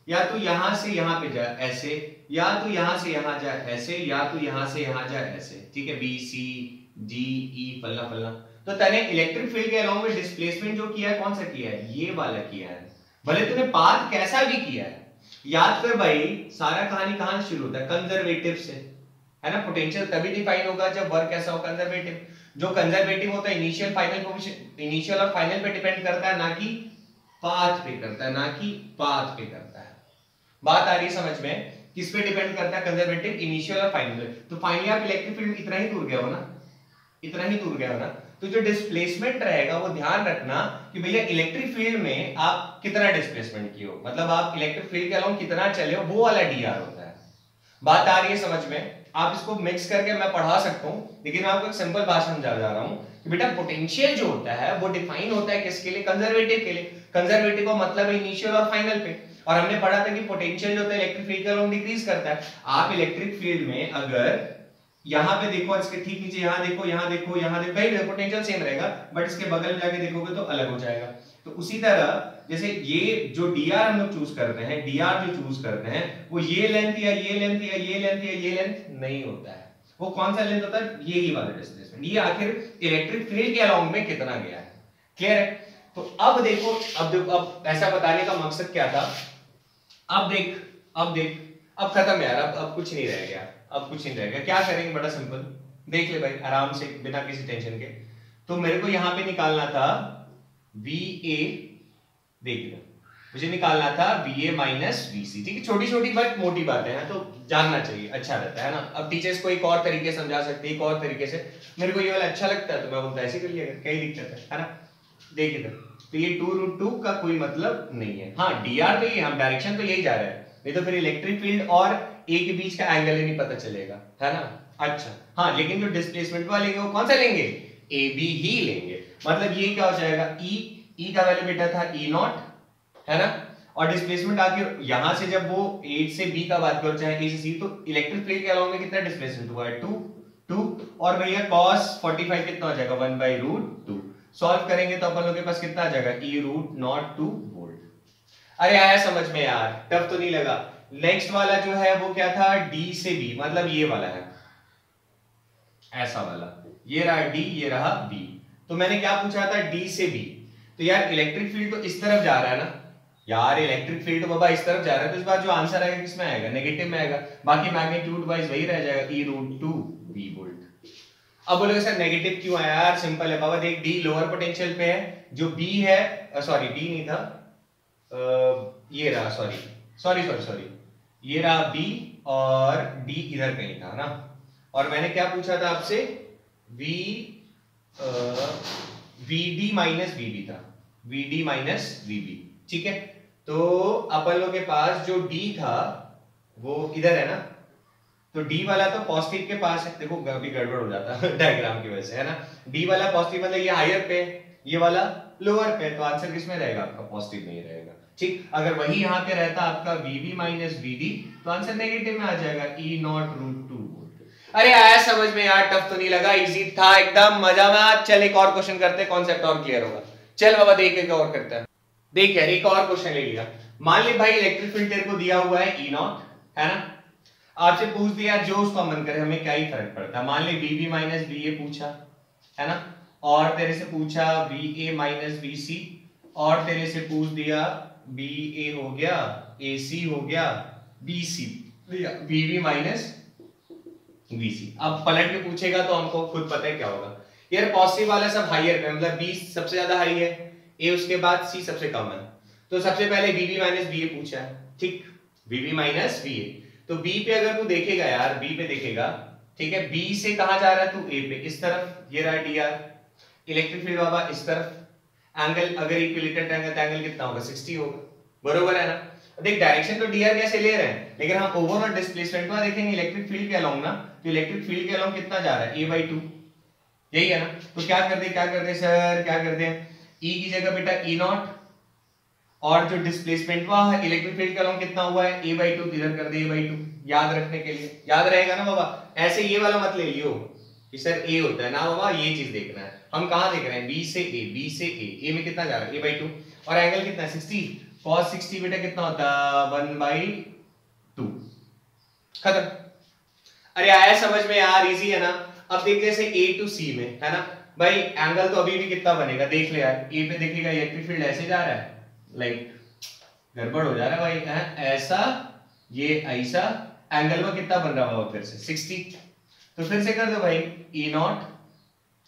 या तू यहां से यहां पे जा ऐसे, या तू यहां से यहां जा ऐसे, या तू यहां से यहां जा ऐसे, ठीक है, B C D E फल्ला फल्ला, तो तने इलेक्ट्रिक फील्ड के अलोंग में डिस्प्लेसमेंट जो किया है कौन सा किया है, ये वाला किया है, भले तूने पाथ कैसा भी किया है। याद कर भाई सारा कहानी कहां शुरू होता है, कंजर्वेटिव से, है ना। पोटेंशियल तभी डिफाइन होगा जब वर्क कैसा हो, कंजर्वेटिव। जो कंजर्वेटिव होता है इनिशियल फाइनल पोजीशन, इनिशियल और फाइनल पे डिपेंड करता है, ना कि पाथ पे करता है, ना कि पाथ पे करता है। बात आ रही है समझ में, किस पे डिपेंड करता है, कंजर्वेटिव, इनिशियल और फाइनल। तो फाइनली आप इलेक्ट्रिक फील्ड इतना ही दूर गया हो ना, इतना ही दूर गया हो ना, तो जो डिस्प्लेसमेंट रहेगा वो ध्यान रखना कि भैया इलेक्ट्रिक फील्ड में आप कितना डिस्प्लेसमेंट किए हो, मतलब आप इलेक्ट्रिक फील्ड के अलावा कितना चले हो, वो वाला dr होता है। बात आ रही है समझ में, आप इसको मिक्स करके मैं पढ़ा सकता हूं, लेकिन मैं आपको एक सिंपल बात समझा जा रहा हूं कि बेटा पोटेंशियल जो होता है वो डिफाइन होता है किसके लिए, कंजर्वेटिव के लिए। कंजर्वेटिव का मतलब है इनिशियल और फाइनल पे, और हमने पढ़ा था कि पोटेंशियल जो होता है इलेक्ट्रिक फील्ड के अलावा डिक्रीज करता है। आप इलेक्ट्रिक फील्ड में अगर यहां पे देखो, इसके ठीक नीचे यहां देखो, यहां देखो, यहां देखो, कहीं पोटेंशियल सेम रहेगा, बट इसके बगल में जाके देखोगे तो अलग हो जाएगा। तो उसी तरह जैसे ये जो dr हम लोग चूज करते हैं, dr जो चूज करते हैं वो ये लेंथ या ये लेंथ या ये लेंथ या ये लेंथ नहीं होता है, वो कौन सा लेंथ होता है, यही वाला डिस्प्लेसमेंट, ये आखिर इलेक्ट्रिक फील्ड के अलोंग में कितना गया है, क्लियर है। तो अब देखो, अब ऐसा बताने का मकसद क्या था, अब देख अब खत्म यार, अब कुछ नहीं रह गया, अब कुछ नहीं रहेगा। क्या करेंगे, बड़ा सिंपल, देख ले भाई आराम से बिना किसी टेंशन के। तो मेरे को यहां पे निकालना था VA, देख लो मुझे निकालना था VA माइनस VC। ठीक है, छोटी छोटी बट मोटी बातें हैं तो जानना चाहिए, अच्छा रहता है ना। अब टीचर्स को एक और तरीके समझा सकते हैं, एक और तरीके से। मेरे को ये वाला अच्छा लगता है तो मैं बोलता ऐसे कर लिया, कई दिक्कत है ना। देखिए तो ये 2√2 का कोई मतलब नहीं है। हाँ dr तो ये हम डायरेक्शन तो यही जा रहा है, नहीं तो फिर इलेक्ट्रिक फील्ड और ए के बीच का एंगल ही नहीं पता चलेगा, है ना। अच्छा हाँ, लेकिन जो डिस्प्लेसमेंट वाला लेंगे वो कौन सा लेंगे, ए बी ही लेंगे। मतलब ये क्या हो जाएगा, ई का वैल्यू बेटा था E0, है ना। और डिस्प्लेसमेंट आके यहां से जब वो ए से बी का बात करो चाहे ए से सी, तो इलेक्ट्रिक फील्ड के अलावा में कितना डिस्प्लेसमेंट हुआ है 2 और भैया cos 45 कितना हो जाएगा 1/√2। सॉल्व करेंगे तो अपन लोग के पास कितना आ जाएगा E√02 वोल्ट। अरे आया समझ में यार, टफ तो नहीं लगा। नेक्स्ट वाला जो है वो क्या था, D से B, मतलब ये वाला है ऐसा वाला, ये रहा D ये रहा B। तो मैंने क्या पूछा था D से B, तो यार इलेक्ट्रिक फील्ड तो इस तरफ जा रहा है ना यार, इलेक्ट्रिक फील्ड तो बाबा इस तरफ जा रहा है, तो इस बार जो आंसर आएगा किसमें आएगा, नेगेटिव में आएगा। बाकी मैग्नीट्यूड वाइज वही रह जाएगा E√2V वोल्ट। अब बोलोगे सर नेगेटिव क्यों आया, यार सिंपल है बाबा, देख D लोअर पोटेंशियल पे है, जो B है सॉरी D नहीं था, ये रहा सॉरी ये रहा B और D इधर कहीं था ना। और मैंने क्या पूछा था आपसे, VD माइनस VB था, VD माइनस VB। ठीक है, तो अपन लोग के पास जो D था वो इधर है ना, तो D वाला तो पॉजिटिव के पास है, देखो अभी गड़बड़ हो जाता है डायग्राम की वजह से, है ना। D वाला पॉजिटिव मतलब ये हायर पे, ये वाला लोअर पे, तो आंसर किसमें रहेगा आपका, पॉजिटिव में ही रहेगा। ठीक, अगर वही यहाँ पे रहता आपका VB माइनस VD, तो आंसर नेगेटिव में आ जाएगा E0√2 वोल्ट। अरे आया समझ में यार, टफ तो नहीं लगा, इजी था एकदम, मजा में। चल एक और क्वेश्चन करते हैं, कॉन्सेप्ट और क्लियर होगा। चल बाबा देख एक और करते हैं। देख यार एक और क्वेश्चन ले लिया। मान ले भाई इलेक्ट्रिक फील्ड तेरे को दिया हुआ है E0, है ना। आपसे पूछ दिया जो उसका मन करे, हमें क्या ही फर्क पड़ता है। मान ले VB माइनस VA पूछा, है ना, और तेरे से पूछा VA माइनस VC, और तेरे से पूछ दिया BA हो गया, AC हो गया, BC VB माइनस VC। अब पलट के पूछेगा तो हमको खुद पता है क्या होगा यार, पॉजिटिव वाला सब हाईयर पे, मतलब B सबसे ज्यादा हाई है, A उसके बाद C सबसे कम है, तो सबसे पहले VB माइनस VA पूछा है। ठीक, VB माइनस VA, तो B पे अगर तू देखेगा यार, B पे देखेगा, ठीक है, B से कहां जा रहा है तू, A पे, इस तरफ, ये रहा DR। इलेक्ट्रिक फील्ड बाबा इस तरफ, एंगल अगर इक्विलेटरल ट्रायंगल तो एंगल कितना होगा 60 होगा, बरोबर है ना। देख डायरेक्शन तो DR कैसे ले रहे हैं, लेकिन हम ओवरऑल डिस्प्लेसमेंट में देखेंगे इलेक्ट्रिक फील्ड के अलोंग ना, तो इलेक्ट्रिक फील्ड के अलोंग कितना जा रहा है A/2, यही है ना। तो क्या कर दे सर, क्या कर दे, E की जगह बेटा E0, और जो डिस्प्लेसमेंट हुआ है इलेक्ट्रिक फील्ड का अलोंग कितना हुआ है A/2, इधर कर दे A/2, याद रखने के लिए, याद रहेगा ना बाबा। ऐसे ये वाला मत ले लियो कि सर A होता है ना बाबा, ये चीज देखना है। हम कहां देख रहे हैं, B से A, B से A में कितना जा रहा है A/2, और एंगल कितना है 60, cos 60 बेटा कितना होता है 1/2, खत्म। अरे आया समझ में यार, इजी है ना। अब देख जैसे A to C में, है ना भाई, एंगल तो अभी भी कितना बनेगा देख ले यार, A पे देखिएगा इलेक्ट्रिक फील्ड ऐसे जा रहा है, लाइक गड़बड़ हो जा रहा है भाई, है ऐसा, ये ऐसा, एंगल में कितना बन रहा होगा फिर से 60, तो फिर से कर दो भाई E0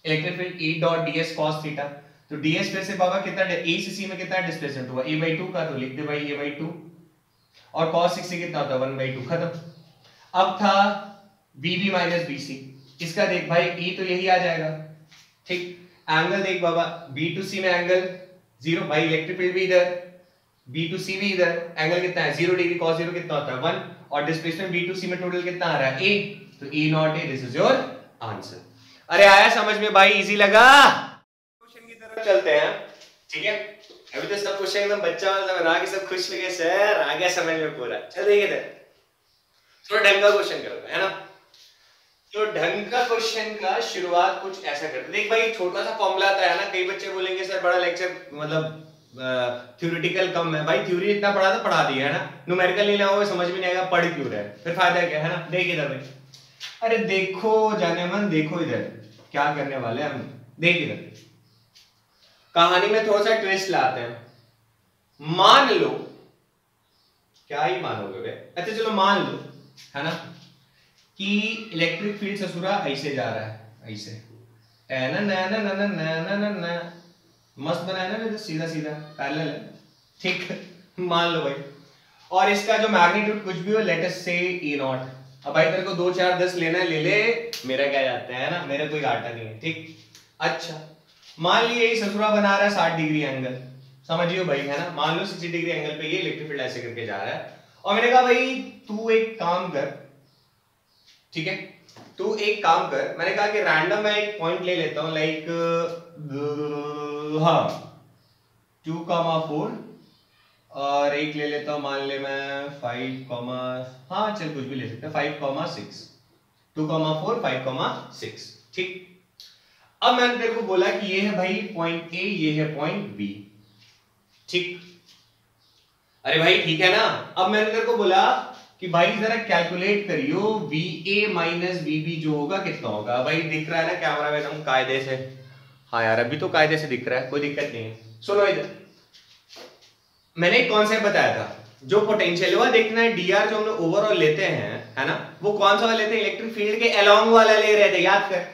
electric field E dot ds cos theta, तो ds फिर से बाबा कितना, A से C में कितना डिस्प्लेसमेंट हुआ A/2 का, तो लिख दे भाई A/2, और cos 60 कितना होता है 1/2, खत्म। अब था VB माइनस VC, इसका देख भाई E तो यही आ जाएगा, ठीक, एंगल देख बाबा B to C में एंगल 0 भाई, इलेक्ट्रिक फील्ड भी इधर, B to C भी इधर, एंगल कितना है 0 डिग्री, cos 0 कितना होता है 1, और डिस्प्लेसमेंट B to C में टोटल कितना आ रहा है A, तो E0 A, this is your answer. अरे आया समझ में भाई, इजी लगा। क्वेश्चन की तरफ चलते हैं, ठीक है। अभी तो सब क्वेश्चन एकदम बच्चा वाला बना के सब खुश लगे, सर आ गया समझ में पूरा। चल देखिए इधर थोड़ा ढंग का क्वेश्चन करते हैं ना। तो ढंग का क्वेश्चन का शुरुआत कुछ ऐसा करते, देख भाई छोटा सा फॉर्मूला आता है ना, कई बच्चे बोलेंगे सर बड़ा लेक्चर मतलब थ्योरेटिकल कम है, भाई थ्योरी इतना पढ़ा तो पढ़ा दिया है ना, न्यूमेरिकल नहीं लाओगे समझ में नहीं आएगा, पढ़ क्यों रहे, फिर फायदा क्या है ना। देख इधर भाई, अरे देखो जाने मन, देखो इधर क्या करने वाले हम, देख इधर कहानी में थोड़ा सा ट्विस्ट लाते हैं। मान लो, क्या ही मानोगे बे, अच्छा चलो मान लो, है ना, कि इलेक्ट्रिक फील्ड ससुरा ऐसे जा रहा है, ऐसे ना ना ना ना ना ना ना ना, मस्त बनाया ना, सीधा सीधा पैरेलल है, ठीक। मान लो भाई, और इसका जो मैग्नीट्यूड कुछ भी हो, लेट अस से ई नॉट। अब भाई तेरे को 2 4 10 लेना है, ले ले, मेरा क्या जाता है ना, मेरा कोई घाटा नहीं है, ठीक। अच्छा मान लिए ये ससुरा बना रहा है 60 डिग्री एंगल, समझियो भाई, है ना, मान लो 60 डिग्री एंगल पे ये इलेक्ट्रिक फील्ड ऐसे करके जा रहा है, और मैंने कहा भाई तू एक काम कर, ठीक है, तू एक काम कर, मैंने कहा कि रैंडम मैं एक पॉइंट ले लेता हूं, लाइक हाँ 2,4, और एक ले लेता हूं, मान ले मैं 5, हाँ चल कुछ भी ले सकते हैं, 5,6, 2,4, 5,6, ठीक। अब मैंने तेरे को बोला कि ये है भाई पॉइंट ए, ये है पॉइंट बी, ठीक। अरे भाई ठीक है ना। अब मैंने तेरे को बोला कि भाई जरा कैलकुलेट करियो V A minus V B जो होगा कितना होगा। भाई दिख रहा है ना कैमरा में एकदम कायदे से? हाँ यार अभी तो कायदे से दिख रहा है, कोई दिक्कत नहीं है। सुनो इधर, मैंने एक कॉन्सेप्ट बताया था, जो पोटेंशियल हुआ देखना है डीआर जो हम लोग ओवरऑल लेते हैं, है ना, वो कौन सा वाला लेते हैं? इलेक्ट्रिक फील्ड के अलोंग वाला ले रहे थे, याद कर।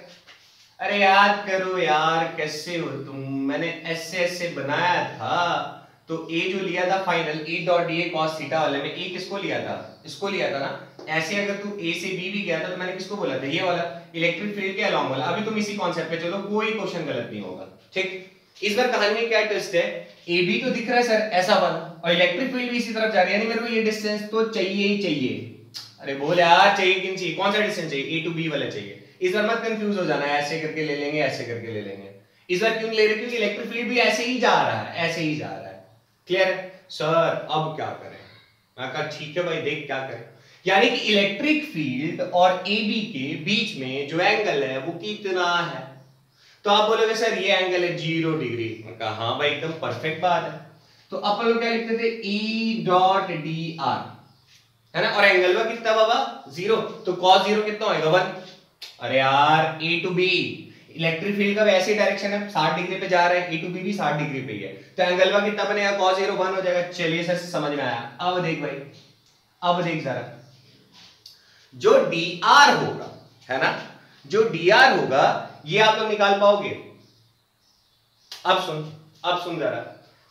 अरे याद करो यार, कैसे हो तुम, मैंने ऐसे ऐसे बनाया था। तो ए जो लिया था final, A dot D A cos theta वाले में, ए किसको लिया था? इसको लिया था ना। ऐसे अगर तू ए से बी भी गया था तो मैंने किसको बोला था? ये वाला इलेक्ट्रिक फील्ड के अलोंग वाला। अभी तुम इसी कॉन्सेप्ट पे चलो, कोई क्वेश्चन गलत नहीं होगा, ठीक। इस बार कहानी में क्या ट्विस्ट है, ए बी तो दिख रहा है सर ऐसा वाला, और इलेक्ट्रिक फील्ड भी इसी तरफ जा रही है, यानी मेरे को ये डिस्टेंस तो चाहिए ही चाहिए। अरे बोल यार, चाहिए कि नहीं चाहिए? कौन सा डिस्टेंस चाहिए? ए टू बी वाला चाहिए। इस बार मत कंफ्यूज हो जाना, ऐसे करके ले लेंगे, ऐसे करके ले लेंगे। इस बार क्यों ले रहे? क्योंकि इलेक्ट्रिक फील्ड भी ऐसे ही जा रहा है, ऐसे ही जा रहा है। क्लियर है सर? अब क्या करें? मैं कहा ठीक है भाई, देख क्या करें। यानी कि इलेक्ट्रिक फील्ड और ए बी के बीच में जो एंगल है वो कितना है? तो आप बोलोगे सर ये एंगल है 0 डिग्री। मैं कहा हाँ भाई एकदम परफेक्ट बात है। तो अपन लोग क्या लिखते थे? ई डॉट डी आर, है ना, और एंगल में कितना बाबा? 0। तो cos 0 कितना होएगा? 1। अरे यार ए टू बी, इलेक्ट्रिक फील्ड का वैसे डायरेक्शन है 60 डिग्री पे जा रहा है, ए टू बी भी 60 डिग्री पे ही है, तो एंगल में कितना बनेगा? cos 0 1 हो जाएगा। चलिए सर समझ में आया। अब देख भाई, अब देख जरा, जो dr होगा, है ना, जो dr होगा ये आप लोग निकाल पाओगे? अब सुन जरा,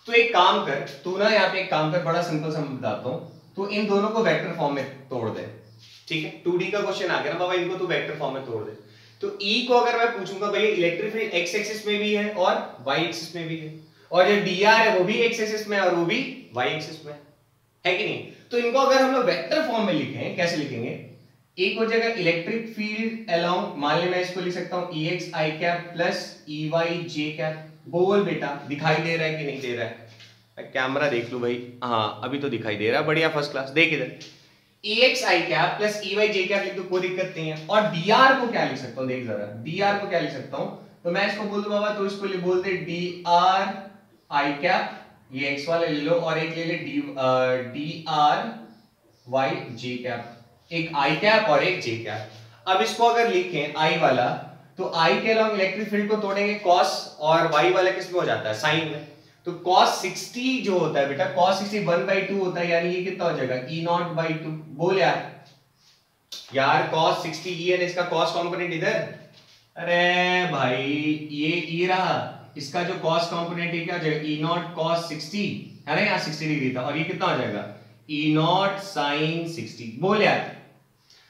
तो एक काम कर, तू ना यहाँ पे एक काम कर, बड़ा सिंपल सा बताता हूं, तो इन दोनों को वेक्टर फॉर्म में तोड़ दे, ठीक है। 2D का क्वेश्चन आ गया ना बाबा, इनको तू वेक्टर फॉर्म में तोड़ दे। तो E को अगर मैं पूछूंगा भाई, इलेक्ट्रिक फील्ड x एक्सिस में भी है और y एक्सिस में भी है, और जो dr है वो भी x एक्सिस में है और वो भी y एक्सिस में है कि नहीं? तो इनको अगर हम लोग वेक्टर फॉर्म में लिखें, कैसे लिखेंगे? एक हो जाएगा इलेक्ट्रिक फील्ड अलोंग, मान ले मैं इसको लिख सकता हूं Ex i cap plus Ey j cap. बोल बेटा, दिखाई दे रहा है कि नहीं दे रहा है? कैमरा देख लो भाई, हाँ अभी तो दिखाई दे रहा है, बढ़िया फर्स्ट क्लास। देख इधर, Ex i cap plus Ey j cap लिख दो, कोई दिक्कत नहीं है। और dr को क्या लिख सकता हूं? देख जरा, dr को क्या लिख सकता हूं? तो मैं इसको बोल दूं बाबा, तो इसको बोल दे dr i कैप, ये x वाले ले लो, और एक ले ले dr y j कैप, एक i कैप और एक j कैप। अब इसको अगर लिखें i वाला, तो i के अलोंग इलेक्ट्रिक फील्ड को तोड़ेंगे cos, और y वाला किस में हो जाता है? sin में। तो cos 60 जो होता है बेटा, cos 60 1/2 होता है, यानी ये कितना हो जाएगा? E not by 2। बोल यार, यार cos 60 E है, इसका cos कंपोनेंट इधर, अरे भाई ये E रहा, इसका जो cos कंपोनेंट है क्या हो जाएगा? E नॉट cos 60, है ना, यहाँ 60 डिग्री था, और ये कितना हो जाएगा? E not sin 60। बोल यार,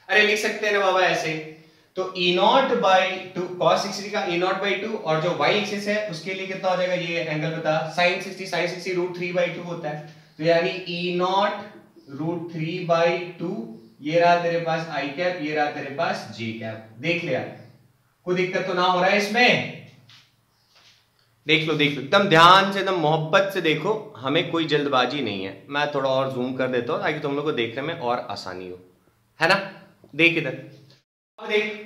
अरे लिख सकते हैं ना बाबा ऐसे, तो E नॉट बाई 2, cos 60 का E नॉट बाई 2, और जो y एक्सिस है उसके लिए कितना हो जाएगा? ये एंगल बता, sin 60 √3/2 होता है, तो यानी E नॉट √3/2, ये रहा तेरे पास i कैप, ये रहा तेरे पास j कैप। देख लिया, कोई दिक्कत तो ना हो रहा है इसमें? देख लो एकदम ध्यान से, एकदम मोहब्बत से देखो, हमें कोई जल्दबाजी नहीं है। मैं थोड़ा और जूम कर देता हूं ताकि तुम लोग को देखने में और आसानी हो, है ना। देख इधर, अब देख,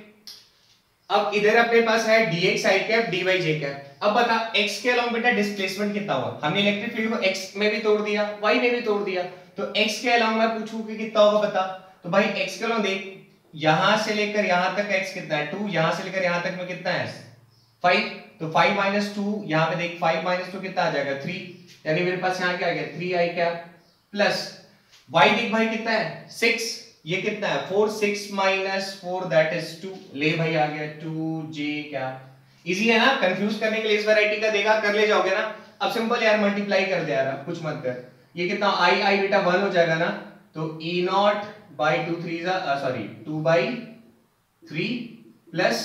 अब इधर अपने पास है dx i cap dy j cap. अब बता x के अलोंग बेटा डिस्प्लेसमेंट कितना हुआ? हमने इलेक्ट्रिक फील्ड को x में भी तोड़ दिया, y में भी तोड़ दिया, तो x के अलोंग मैं पूछूं कि कितना होगा बता। तो भाई x के अलोंग देख, यहां से लेकर यहां तक x कितना है? 2। यहां से लेकर यहां तक में कितना है? 5। तो 5 - 2, यहां पे देख 5 - 2 कितना आ जाएगा? 3, यानी मेरे पास यहां क्या आ गया? 3i कैप प्लस y देख भाई कितना है? 6, ये कितना है? 4, 6 - 4 दैट इज 2। ले भाई आ गया 2j कैप। इजी है ना, कंफ्यूज करने के लिए इस वैरायटी का देगा, कर ले जाओगे ना। अब सिंपल यार, मल्टीप्लाई कर दे यार, कुछ मत कर। ये कितना आई आई बेटा 1 हो जाएगा ना, तो ई नॉट बाई 2 प्लस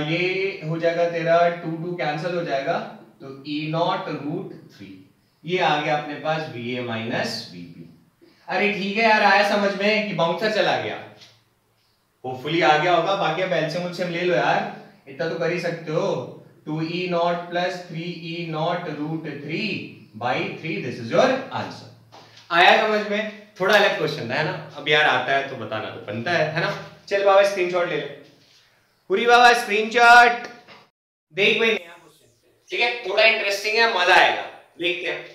ये हो जाएगा तेरा 2 कैंसिल हो जाएगा, तो ई नॉट रूट 3, ये आ गया अपने पास वी ए माइनस वीबी। अरे ठीक है यार, आया समझ में कि बाउंसर चला गया? होपफुली आ गया होगा, बाकी अब एलसीएम उलसीएम ले लो यार, इतना तो कर ही सकते हो। 2e naught plus 3e naught root 3 by 3, this is your answer. आया समझ में? थोड़ा अलग क्वेश्चन है ना, अब यार आता है तो बताना तो बनता है ना। चल बाबा स्क्रीनशॉट ले ले, पूरी बाबा स्क्रीनशॉट देख भाई, नया क्वेश्चन ठीक है, थोड़ा इंटरेस्टिंग है, मजा आएगा, देखते हैं।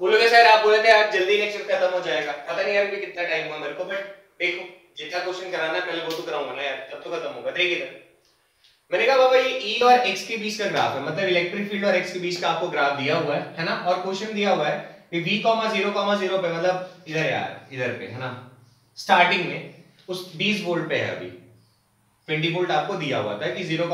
बोलोगे सर आप बोले थे आज जल्दी लेक्चर खत्म हो जाएगा, पता नहीं यार अभी कितना टाइम हुआ मेरे को, बट देखो जितना क्वेश्चन कराना है पहले वो तो कराऊंगा ना यार, तब तो खत्म होगा। देखिए मैंने कहा बाबा ये E और X के बीच का ग्राफ है, मतलब इलेक्ट्रिक फील्ड और X के बीच का आपको ग्राफ दिया हुआ है ना, और क्वेश्चन दिया हुआ है कि V, 0, पे, मतलब इधर यार, इधर पे है ना, स्टार्टिंग में उस 20 वोल्ट पे है, अभी 20 वोल्ट आपको दिया हुआ था कि 0,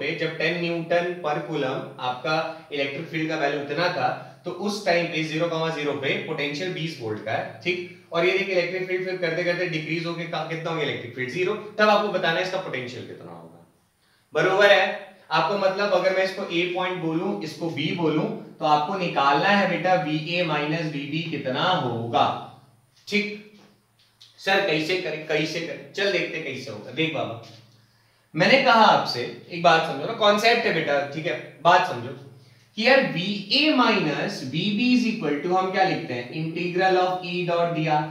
पे जब 10 न्यूटन पर कूलम आपका इलेक्ट्रिक फील्ड का वैल्यू इतना था, तो उस टाइम पे 0, पे पोटेंशियल 20 वोल्ट का है, ठीक। और ये देखिए इलेक्ट्रिक फील्ड फिर करते करते डिक्रीज होके कितना होगा इलेक्ट्रिक फील्ड 0, तब आपको बताना है इसका पोटेंशियल कितना होगा, बरोबर है। आपको मतलब अगर मैं इसको A पॉइंट बोलूं, इसको B बोलूं, तो आपको निकालना है बेटा VA माइनस VB कितना होगा, ठीक। सर कैसे करें, कैसे करें, चल देखते कैसे होगा। देख बाबा मैंने कहा आपसे एक बात समझो ना, कॉन्सेप्ट है बेटा, ठीक है, बात समझो कि यार VA minus VB is equal to हम क्या लिखते हैं, integral of E dot dr।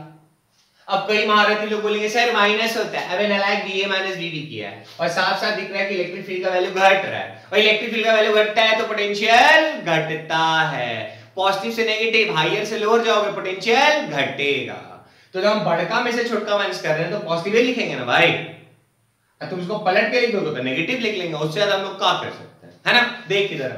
अब कई महारथी लोग बोलेंगे सर माइनस होता है, अबे नालायक VA माइनस VB किया है और साफ साफ दिख रहा है कि इलेक्ट्रिक फील्ड का वैल्यू घट रहा है, और इलेक्ट्रिक फील्ड का वैल्यू घटता है तो पोटेंशियल घटता है, पॉजिटिव से नेगेटिव, हायर से लोअर जाओगे पोटेंशियल घटेगा। तो जब हम बड़का में से छोटका माइनस कर रहे हैं तो पॉजिटिव ही लिखेंगे ना भाई, तुम इसको पलट के लिख दोगे तो नेगेटिव लिख लेंगे, उससे ज्यादा हम लोग क्या कर सकते हैं, है ना। देख इधर,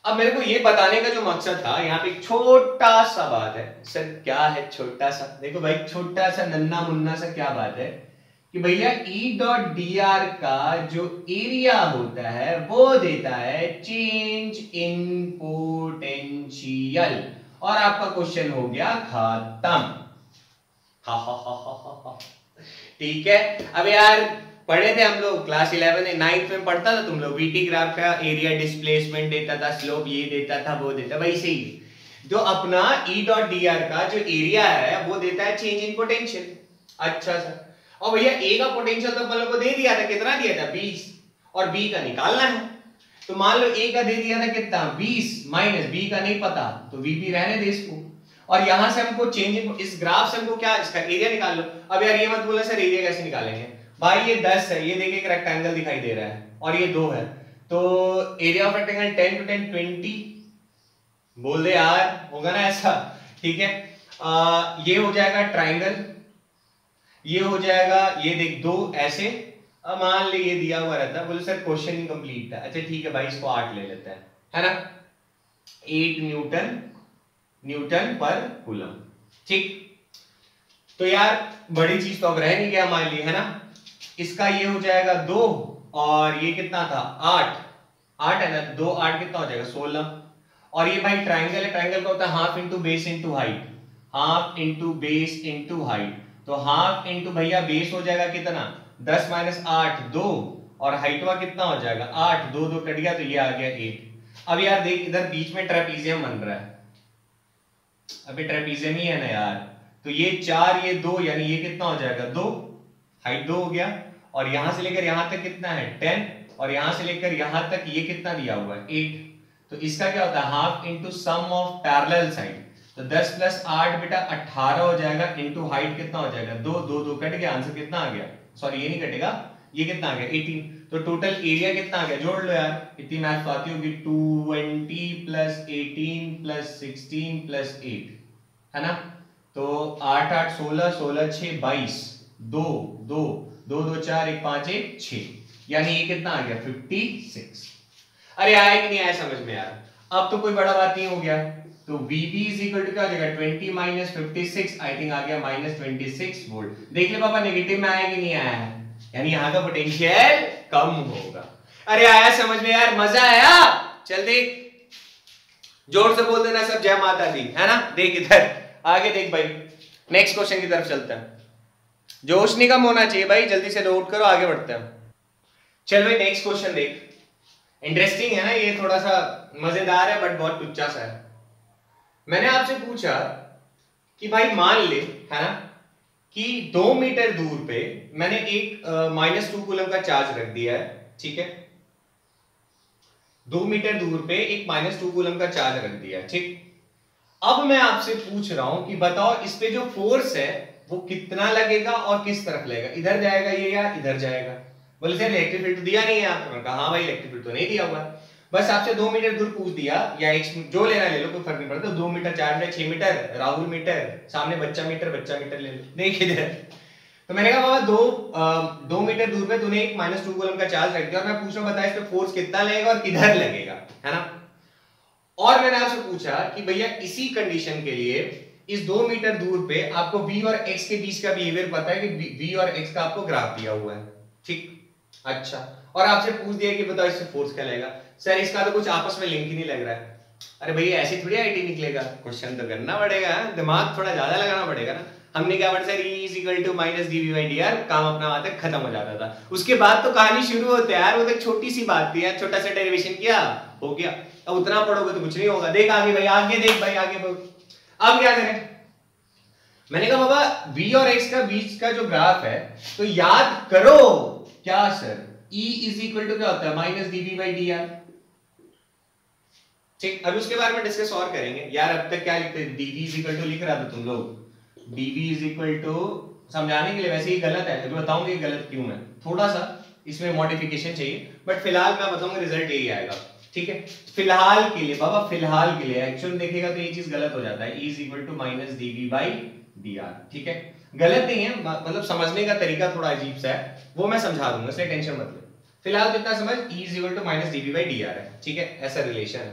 अब मेरे को ये बताने का जो मकसद था, यहाँ पे एक छोटा सा बात है। सर क्या है छोटा सा? देखो भाई छोटा सा नन्ना मुन्ना सा क्या बात है कि भैया E डॉट dr का जो एरिया होता है वो देता है चेंज इन पोटेंशियल, और आपका क्वेश्चन हो गया खत्म। ठीक है। अब यार पढ़े थे हम लोग क्लास 11 9th में पढ़ता था तुम लोग, VT ग्राफ का एरिया डिस्प्लेसमेंट देता था, स्लोप ये देता था वो देता, वैसे ही जो अपना E डॉट dr का जो एरिया है वो देता है चेंज इन पोटेंशियल। अच्छा सर, और भैया A का पोटेंशियल तो अपन लोग को दे दिया था, कितना दिया था 20, और B का निकालना है, तो मान लो A का दे दिया था कितना 20 माइनस B का नहीं पता, तो VB रहने दे इसको, और यहां से हमको चेंज इन, इस ग्राफ से हमको क्या इसका एरिया निकाल लो। अब यार ये मत बोला सर एरिया कैसे निकालेंगे, भाई ये 10 है, ये देखिए एक रेक्टेंगल दिखाई दे रहा है, और ये 2 है, तो एरिया ऑफ रेक्टेंगल 10 to 10 20 बोल दे यार, होगा ना ऐसा, ठीक है। ये हो जाएगा ट्राइंगल, ये हो जाएगा, ये देख 2 ऐसे, अब मान ले ये दिया हुआ रहता है, बोले सर क्वेश्चन इनकम्प्लीट था, अच्छा ठीक है भाई इसको 8 ले लेते हैं, है ना, 8 न्यूटन पर कूलम, ठीक। तो यार बड़ी चीज तो अब रह नहीं गया हमारे लिए, है ना। इसका ये हो जाएगा 2, और ये कितना था 8 है ना, 2 8 कितना हो जाएगा 16, और ये भाई ट्राइंगल है, ट्राइंगल का होता है half into base into height, half into base into height, तो हाफ इंटू भैया बेस हो जाएगा कितना 10 माइनस 8 2, और हाइटवा कितना हो जाएगा 8, 2 2 कट गया तो ये आ गया 8। अब यार देख इधर बीच में ट्रेपीजियम बन रहा है, अभी ट्रेपीजियम ही है ना यार, तो ये 4 ये 2, यानी ये कितना हो जाएगा 2, हाइट 2 हो गया, और यहां से लेकर यहां तक कितना है 10, और यहां से लेकर यहां तक ये कितना दिया हुआ है 8, तो इसका क्या होता है half into sum of parallel side, तो 10 प्लस 8 बेटा 18 हो जाएगा, इंटू हाइट कितना हो जाएगा 2 2 2 कट गया, आंसर कितना आ गया, सॉरी ये नहीं कटेगा, ये कितना आ गया 18, तो टोटल एरिया कितना आ गया, जोड़ लो यार, इतनी मैथ तो आती होगी, 220 प्लस 18 प्लस 16 प्लस 8, है ना, तो 8 8 16 16 6 22, 2 2 2 2 4 1 5 1 6, यानी ये कितना आ गया 56। अरे आया कि नहीं आया समझ में यार, अब तो कोई बड़ा बात नहीं हो गया, तो VB इज इक्वल टू क्या हो जाएगा 20 माइनस 56, आई थिंक आ गया माइनस 26 वोल्ट। देख ले पापा नेगेटिव में आया कि नहीं आया है, यानी यहाँ का पोटेंशियल कम होगा। अरे आया समझ में यार, मजा आया, चल देख जोर से बोल देना सब जय माता दी, है ना। देख इधर आगे देख भाई, नेक्स्ट क्वेश्चन की तरफ चलते हैं। जोश नहीं कम होना चाहिए भाई, जल्दी से नोट करो, आगे बढ़ते हैं। चल भाई नेक्स्ट क्वेश्चन देख, इंटरेस्टिंग है ना ये, थोड़ा सा मजेदार है बट बहुत टुच्चा सा है। मैंने आपसे पूछा कि भाई मान ले, है ना, कि 2 मीटर दूर पे मैंने एक -2 कूलम का चार्ज रख दिया है, ठीक है। 2 मीटर दूर पे एक -2 कूलम का चार्ज रख दिया है, ठीक। अब मैं आपसे पूछ रहा हूं कि बताओ इस पे जो फोर्स है वो कितना लगेगा और किस तरफ लगेगा, इधर जाएगा ये या इधर जाएगा। बोले सर इलेक्ट्रिक फील्ड तो दिया नहीं है आपने। मैंने कहा हाँ भाई इलेक्ट्रिक फील्ड तो नहीं दिया हुआ, बस आपसे 2 मीटर दूर पूछ दिया, या एक जो लेना ले लो, कोई फर्क नहीं पड़ता। 2 metre, 4 metre, 6 metre, Rahul metre, सामने बच्चा मीटर ले लो, देखिए। तो मैंने कहा बाबा 2 मीटर दूर पे तूने एक -2 कूलम का चार्ज रख दिया और मैं पूछ रहा हूं बता इस पे फोर्स कितना लगेगा और किधर लगेगा, है ना। और मैंने आपसे पूछा कि भैया इसी कंडीशन के लिए इस 2 मीटर दूर पे आपको v और x के बीच का बिहेवियर पता है कि v और x का आपको ग्राफ दिया हुआ है, ठीक। अच्छा, और आपसे पूछ दिया कि बताओ इससे फोर्स क्या लगेगा। सर इसका तो कुछ आपस में लिंक ही नहीं लग रहा है। अरे भैया ऐसे थोड़ी आईटी निकलेगा, क्वेश्चन तो करना पड़ेगा, दिमाग थोड़ा ज्यादा लगाना पड़ेगा ना। हमने क्या पढ़ा सर, E = -dv/dr, काम अपना वहां तक खत्म हो जाता था। उसके बाद तो कहानी शुरू होती है यार, वो तो छोटी सी बात थी यार, छोटा सा डेरिवेशन किया हो गया। अब उतना पढ़ोगे तो कुछ नहीं होगा। देख आगे भाई, आगे देख भाई, आगे बढ़। अब क्या करें, मैंने कहा बाबा v और x का बीच का जो ग्राफ है, तो याद करो क्या सर, E = क्या होता है -dv/dr, ठीक। अब उसके बारे में डिस्कस और करेंगे यार। अब तक क्या लिखते थे, dv लिख रहा था तुम लोग, dv समझाने के लिए, वैसे ही गलत है, तो बताऊंगा ये गलत क्यों है, थोड़ा सा इसमें मॉडिफिकेशन चाहिए, बट फिलहाल मैं बताऊंगा रिजल्ट यही आएगा, ठीक है। फिलहाल के लिए बाबा, फिलहाल के लिए एक्चुअल देखेगा तो ये चीज गलत हो जाता है, E = -dv/dr, ठीक है। गलत नहीं है, मतलब समझने का तरीका थोड़ा अजीब सा है, वो मैं समझा दूंगा, इसलिए टेंशन मत ले। फिलहाल तो इतना समझ, E = -dv/dr है, ठीक है, ऐसा रिलेशन है।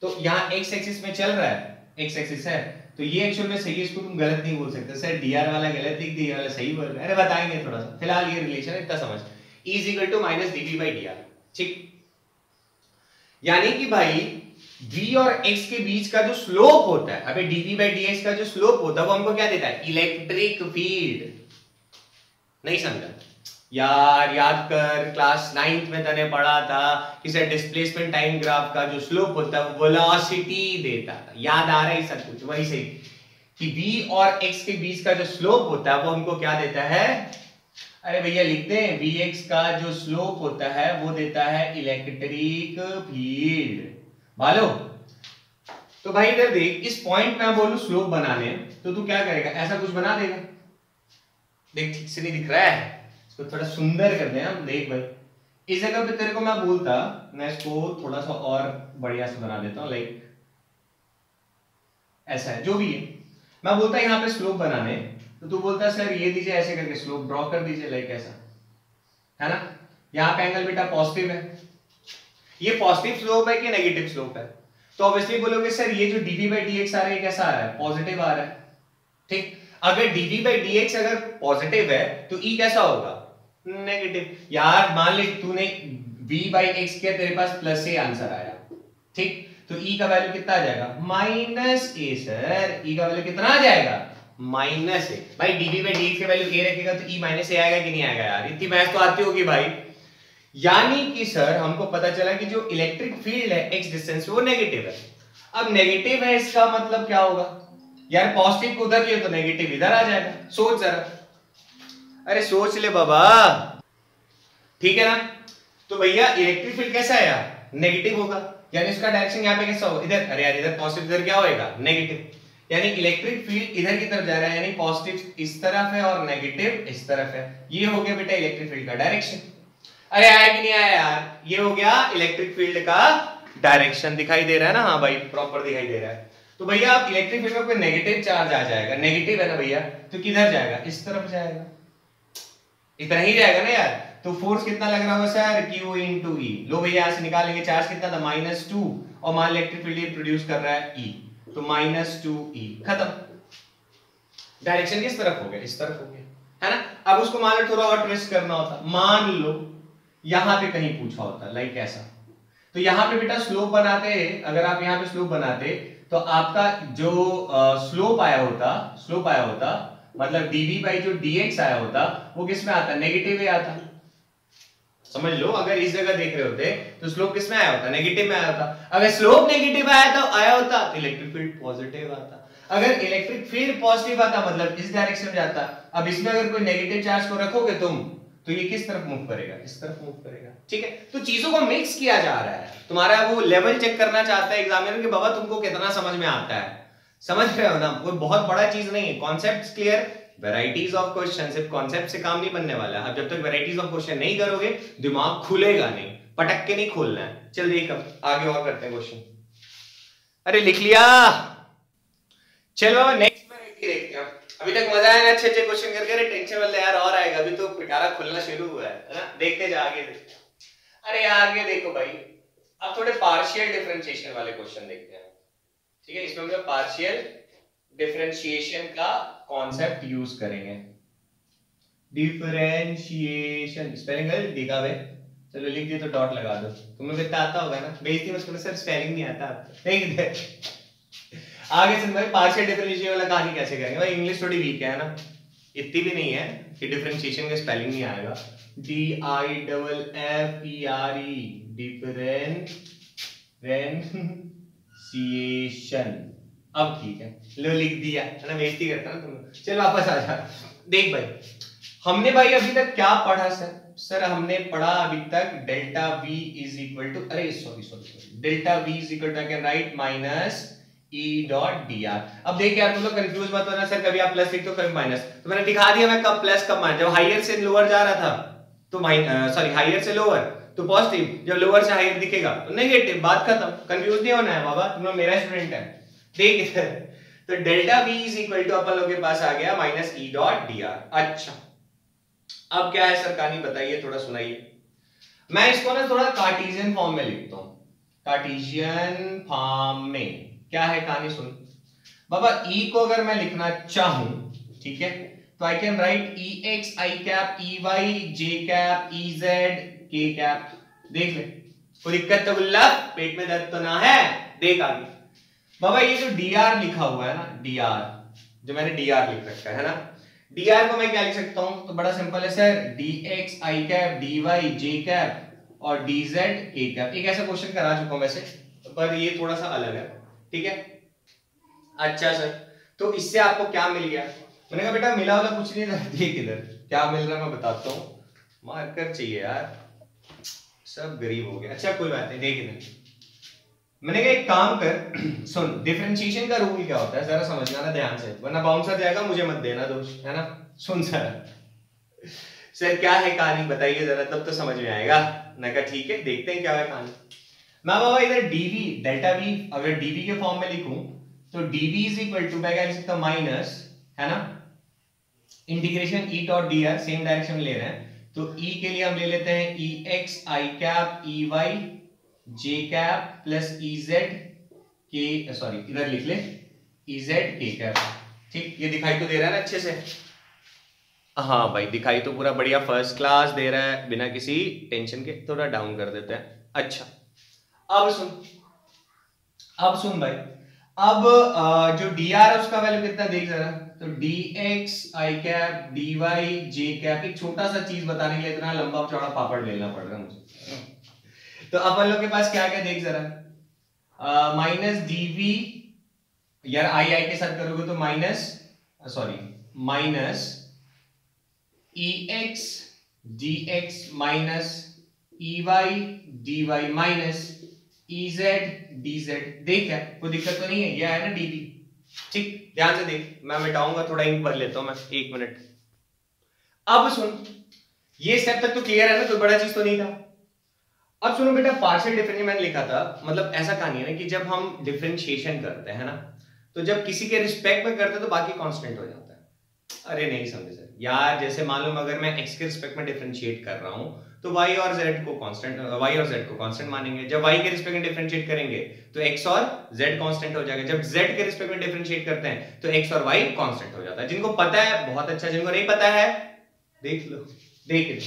तो यहाँ x एक्सिस में चल रहा है, x एक्सिस है, तो ये एक्चुअल में सही है, इसको तुम गलत नहीं बोल सकते सर, dr वाला गलत लिख दिया, वाला सही बोल रहा है। अरे बताएंगे थोड़ा सा, फिलहाल ये रिलेशन इतना समझ, E = -dv/dr, ठीक। यानी कि भाई v और x के बीच का जो स्लोप होता है, अबे dv/dx का जो स्लोप होता है वो हमको क्या देता है, इलेक्ट्रिक फील्ड। नहीं समझा यार, याद कर, क्लास 9th में तने पढ़ा था कि सर डिस्प्लेसमेंट टाइम ग्राफ का जो स्लोप होता है वो वेलोसिटी देता था, याद आ रहा है सब कुछ, वही सही कि v और x के बीच का जो स्लोप होता है वो हमको क्या देता है। अरे भैया लिखते हैं, vx का जो स्लोप होता है वो देता है इलेक्ट्रिक फील्ड, भालो। तो भाई इधर देख, इस पॉइंट में बोलूं स्लोप बनाने, तो तू क्या करेगा, ऐसा कुछ बना देगा। देख ठीक से नहीं दिख रहा है, इसको थोड़ा सुंदर कर दे हम, देख भाई इस जगह पे तेरे को मैं बोलता, मैं इसको थोड़ा सा और बढ़िया से बना देता हूं, लाइक ऐसा है, जो भी है, मैं बोलता यहाँ पे स्लोप बनाने, तो तू बोलता सर ये दीजिए, ऐसे करके स्लोप ड्रॉ कर दीजिए, लाइक ऐसा, है ना। यहाँ पे एंगल बेटा पॉजिटिव है, ये पॉजिटिव स्लोप है कि नेगेटिव स्लोप है, तो ऑब्वियसली बोलोगे सर ये जो dv/dx आ रहा है कैसा आ रहा है, पॉजिटिव आ रहा है, ठीक। अगर dv/dx अगर पॉजिटिव है तो E कैसा होगा, नेगेटिव। यार मान ले तूने v/x किया, तेरे पास प्लस से आंसर आया, ठीक, तो E का वैल्यू कितना आ जाएगा, -a सर, E का वैल्यू कितना आ जाएगा, -a। भाई dv/dx की वैल्यू a रखेगा तो E -a आएगा कि नहीं आएगा यार, इतनी मैथ तो आती होगी भाई। यानी कि सर हमको पता चला कि जो इलेक्ट्रिक फील्ड है x डिस्टेंस वो नेगेटिव है। अब नेगेटिव है इसका मतलब क्या होगा यार, पॉजिटिव को उधर लिया तो नेगेटिव इधर आ जाएगा, सोच जरा, अरे सोच ले बाबा, ठीक है ना। तो भैया इलेक्ट्रिक फील्ड कैसा है यार, नेगेटिव होगा, यानी इसका डायरेक्शन यहाँ पे कैसा होगा, इधर। अरे यार इधर पॉजिटिव, इधर क्या होएगा, नेगेटिव, यानी इलेक्ट्रिक फील्ड इधर की तरफ जा रहा है, यानी पॉजिटिव इस तरफ है और नेगेटिव इस तरफ है। ये हो गया बेटा इलेक्ट्रिक फील्ड का डायरेक्शन। अरे आया कि नहीं आया यार, ये हो गया इलेक्ट्रिक फील्ड का डायरेक्शन, दिखाई दे रहा है ना, हाँ भाई प्रॉपर दिखाई दे रहा है। तो भैया आप इलेक्ट्रिक फील्ड में कोई नेगेटिव चार्ज आ जाएगा, नेगेटिव है ना भैया, तो किधर जाएगा, इस तरफ जाएगा, इतना ही जाएगा ना यार। तो फोर्स कितना लग रहा होगा सर, Q × E। लो भैया यहाँ से निकालेंगे, चार्ज कितना था, -2, और मान इलेक्ट्रिक फील्ड प्रोड्यूस कर रहा है E, तो -2E, खत्म। डायरेक्शन किस तरफ हो गया, इस तरफ हो गया, है ना। अब उसको मान लो थोड़ा और ट्विस्ट करना होता, मान लो यहां पे कहीं पूछा होता, लाइक ऐसा, तो यहाँ पे बेटा स्लोप बनाते, अगर आप यहाँ पे स्लोप बनाते तो आपका जो स्लोप आया होता मतलब dv बाई जो dx आया होता वो किस में आता, नेगेटिव में आता। समझ लो, अगर इस जगह देख रहे होते तो स्लोप किस में आया होता, नेगेटिव में आया होता। अगर स्लोप नेगेटिव आया होता तो इलेक्ट्रिक फील्ड पॉजिटिव आता। अगर इलेक्ट्रिक फील्ड पॉजिटिव आता मतलब इस डायरेक्शन में जाता। अब इसमें अगर कोई नेगेटिव चार्ज को रखोगे तुम तो ये किस तरफ मूव करेगा, इस तरफ मूव करेगा। ठीक है, तो चीजों को मिक्स किया जा रहा है। तुम्हारा वो लेवल चेक करना चाहता है एग्जामिनर कि बाबा तुमको कितना समझ में आता है। समझ रहे हो ना, कोई बहुत बड़ा चीज नहीं है। Concepts clear, varieties of question, सिर्फ कॉन्सेप्ट से काम नहीं बनने वाला है। अब जब तक वैरायटीज ऑफ क्वेश्चन नहीं करोगे दिमाग खुलेगा नहीं, पटक के नहीं खोलना है। चल देख अब आगे और करते हैं क्वेश्चन। अरे लिख लिया, चल बाबा नेक्स्ट वैरायटी देखते हैं। अभी तक मजा आया ना अच्छे अच्छे क्वेश्चन करके, अरे टेंशन वाले यार और आएगा, अभी तो पिटारा खुलना शुरू हुआ है ना। देखते जा आगे। अरे आगे देखो भाई, अब थोड़े पार्शियल डिफरेंशिएशन वाले क्वेश्चन देखते हैं। ठीक है, इसमें हम लोग पार्शियल डिफरेंशिएशन का कॉन्सेप्ट यूज करेंगे। डिफरेंशिएशन स्पेलिंग देखा भाई, चलो लिख दिए तो डॉट लगा दो। तुम्हें कितना आता होगा ना, बेइज्जती मत करो सर, स्पेलिंग नहीं आता आपको। देख दे आगे सुन भाई, पार्शियल डिफरेंशिएशन वाला कहानी कैसे करेंगे भाई। इंग्लिश थोड़ी वीक है ना, इतनी भी नहीं है कि डिफरेंशिएशन का स्पेलिंग नहीं आएगा। DIFFERE differentiation. अब ठीक है, लो लिख दिया है ना, बेइज्जती करता ना तुम। चल वापस आ जा। देख भाई, हमने भाई अभी तक क्या पढ़ा सर हमने पढ़ा अभी तक delta V is equal to, अरे sorry delta V is equal to I can write minus E dot dr। अब देख यार तुम लोग कंफ्यूज मत होना, सर कभी आप प्लस लिखते हो कभी माइनस। तो मैंने दिखा दिया मैं कब प्लस कब माइनस। जब हायर से लोअर जा रहा था तो हायर से लोअर तो पॉजिटिव, जब लोअर से हायर दिखेगा तो नेगेटिव। बात खत्म, कंफ्यूज नहीं होना है बाबा, तुम लोग मेरा स्टूडेंट है। देख इधर, तो delta V is equal to अपन लोग के पास आ गया माइनस E डॉट dr। अच्छा अब क्या है सर कहानी बताइए, थोड़ा सुनाइए। मैं इसको ना थोड़ा कार्टेशियन फॉर्म में लिखता हूं। कार्टेशियन फॉर्म में क्या है कहानी सुन बाबा। E को अगर मैं लिखना चाहूं, ठीक है, तो I can right EX I cap EY J cap EZ K cap. देख ले, कोई दिक्कत तो गुल्ला, पेट में दर्द तो ना है। देख आगे बाबा, ये जो dr लिखा हुआ है ना, dr जो मैंने dr लिख रखा है ना, dr को मैं क्या लिख सकता हूं, तो बड़ा सिंपल है sir, dx I cap dy j cap और dz k कैप। एक ऐसा क्वेश्चन करा चुका हूं वैसे, पर ये थोड़ा सा अलग है। ठीक है, अच्छा सर तो इससे आपको क्या मिल गया। मैंने कहा बेटा मिला वाला कुछ नहीं था, देख इधर क्या मिल रहा है मैं बताता हूं। मार्कर चाहिए यार, सब गरीब हो गए। अच्छा कोई बात नहीं, देख इधर मैंने कहा एक काम कर, सुन डिफरेंशिएशन का रूल क्या होता है जरा समझना ना ध्यान से, वरना बाउंसर जाएगा मुझे मत देना दोष, है ना। सुन सर क्या है कहानी बताइए जरा, तब तो समझ में आएगा। मैं कहा ठीक है देखते हैं क्या है कहानी। मैं बाबा इधर dv डेल्टा v अगर dv के फॉर्म में लिखूं तो dv इज इक्वल टू मैं क्या लिख सकता हूं माइनस, है ना, integration E dot dr, same direction में ले रहे हैं तो E के लिए हम ले लेते हैं EX I cap EY J cap plus EZ K, sorry इधर लिख ले EZ K कैप। ठीक, ये दिखाई तो दे रहा है ना अच्छे से। हाँ भाई दिखाई तो पूरा बढ़िया फर्स्ट क्लास दे रहा है, बिना किसी टेंशन के। थोड़ा डाउन कर देते हैं। अच्छा अब सुन भाई, अब जो dr है उसका वैल्यू कितना देख जरा, तो dx I cap dy j cap. एक छोटा सा चीज बताने के लिए इतना लंबा चौड़ा पापड़ लेना पड़ रहा है मुझे। तो अपन लोग के पास क्या क्या देख जरा, माइनस dv यार आई के साथ करोगे तो minus ex dx minus ey dy minus ez dz। देख है कोई दिक्कत तो नहीं है, यह है ना dv। ठीक ध्यान से देख, मैं मिटाऊंगा, थोड़ा इंक भर लेता हूं मैं, एक मिनट। अब सुन, ये स्टेप तक तो क्लियर है ना, कोई बड़ा चीज तो नहीं था। अब सुनो बेटा, पार्शियल डिफरेंशिएशन मैंने लिखा था, मतलब ऐसा कहानी है ना कि जब हम डिफरेंशिएशन करते हैं ना, तो जब किसी के रिस्पेक्ट में करते हैं तो बाकी कांस्टेंट हो जाता है। अरे नहीं समझे सर यार, जैसे मालूम अगर मैं x के रिस्पेक्ट में डिफरेंशिएट कर रहा हूं तो y और z को कांस्टेंट मानेंगे। जब y के रिस्पेक्ट में डिफरेंशिएट करेंगे तो x और z कांस्टेंट हो जाएगा। जब z के रिस्पेक्ट में डिफरेंशिएट करते हैं तो x और y कांस्टेंट हो जाता है। जिनको पता है बहुत अच्छा, जिनको नहीं पता है देख लो, देख लो।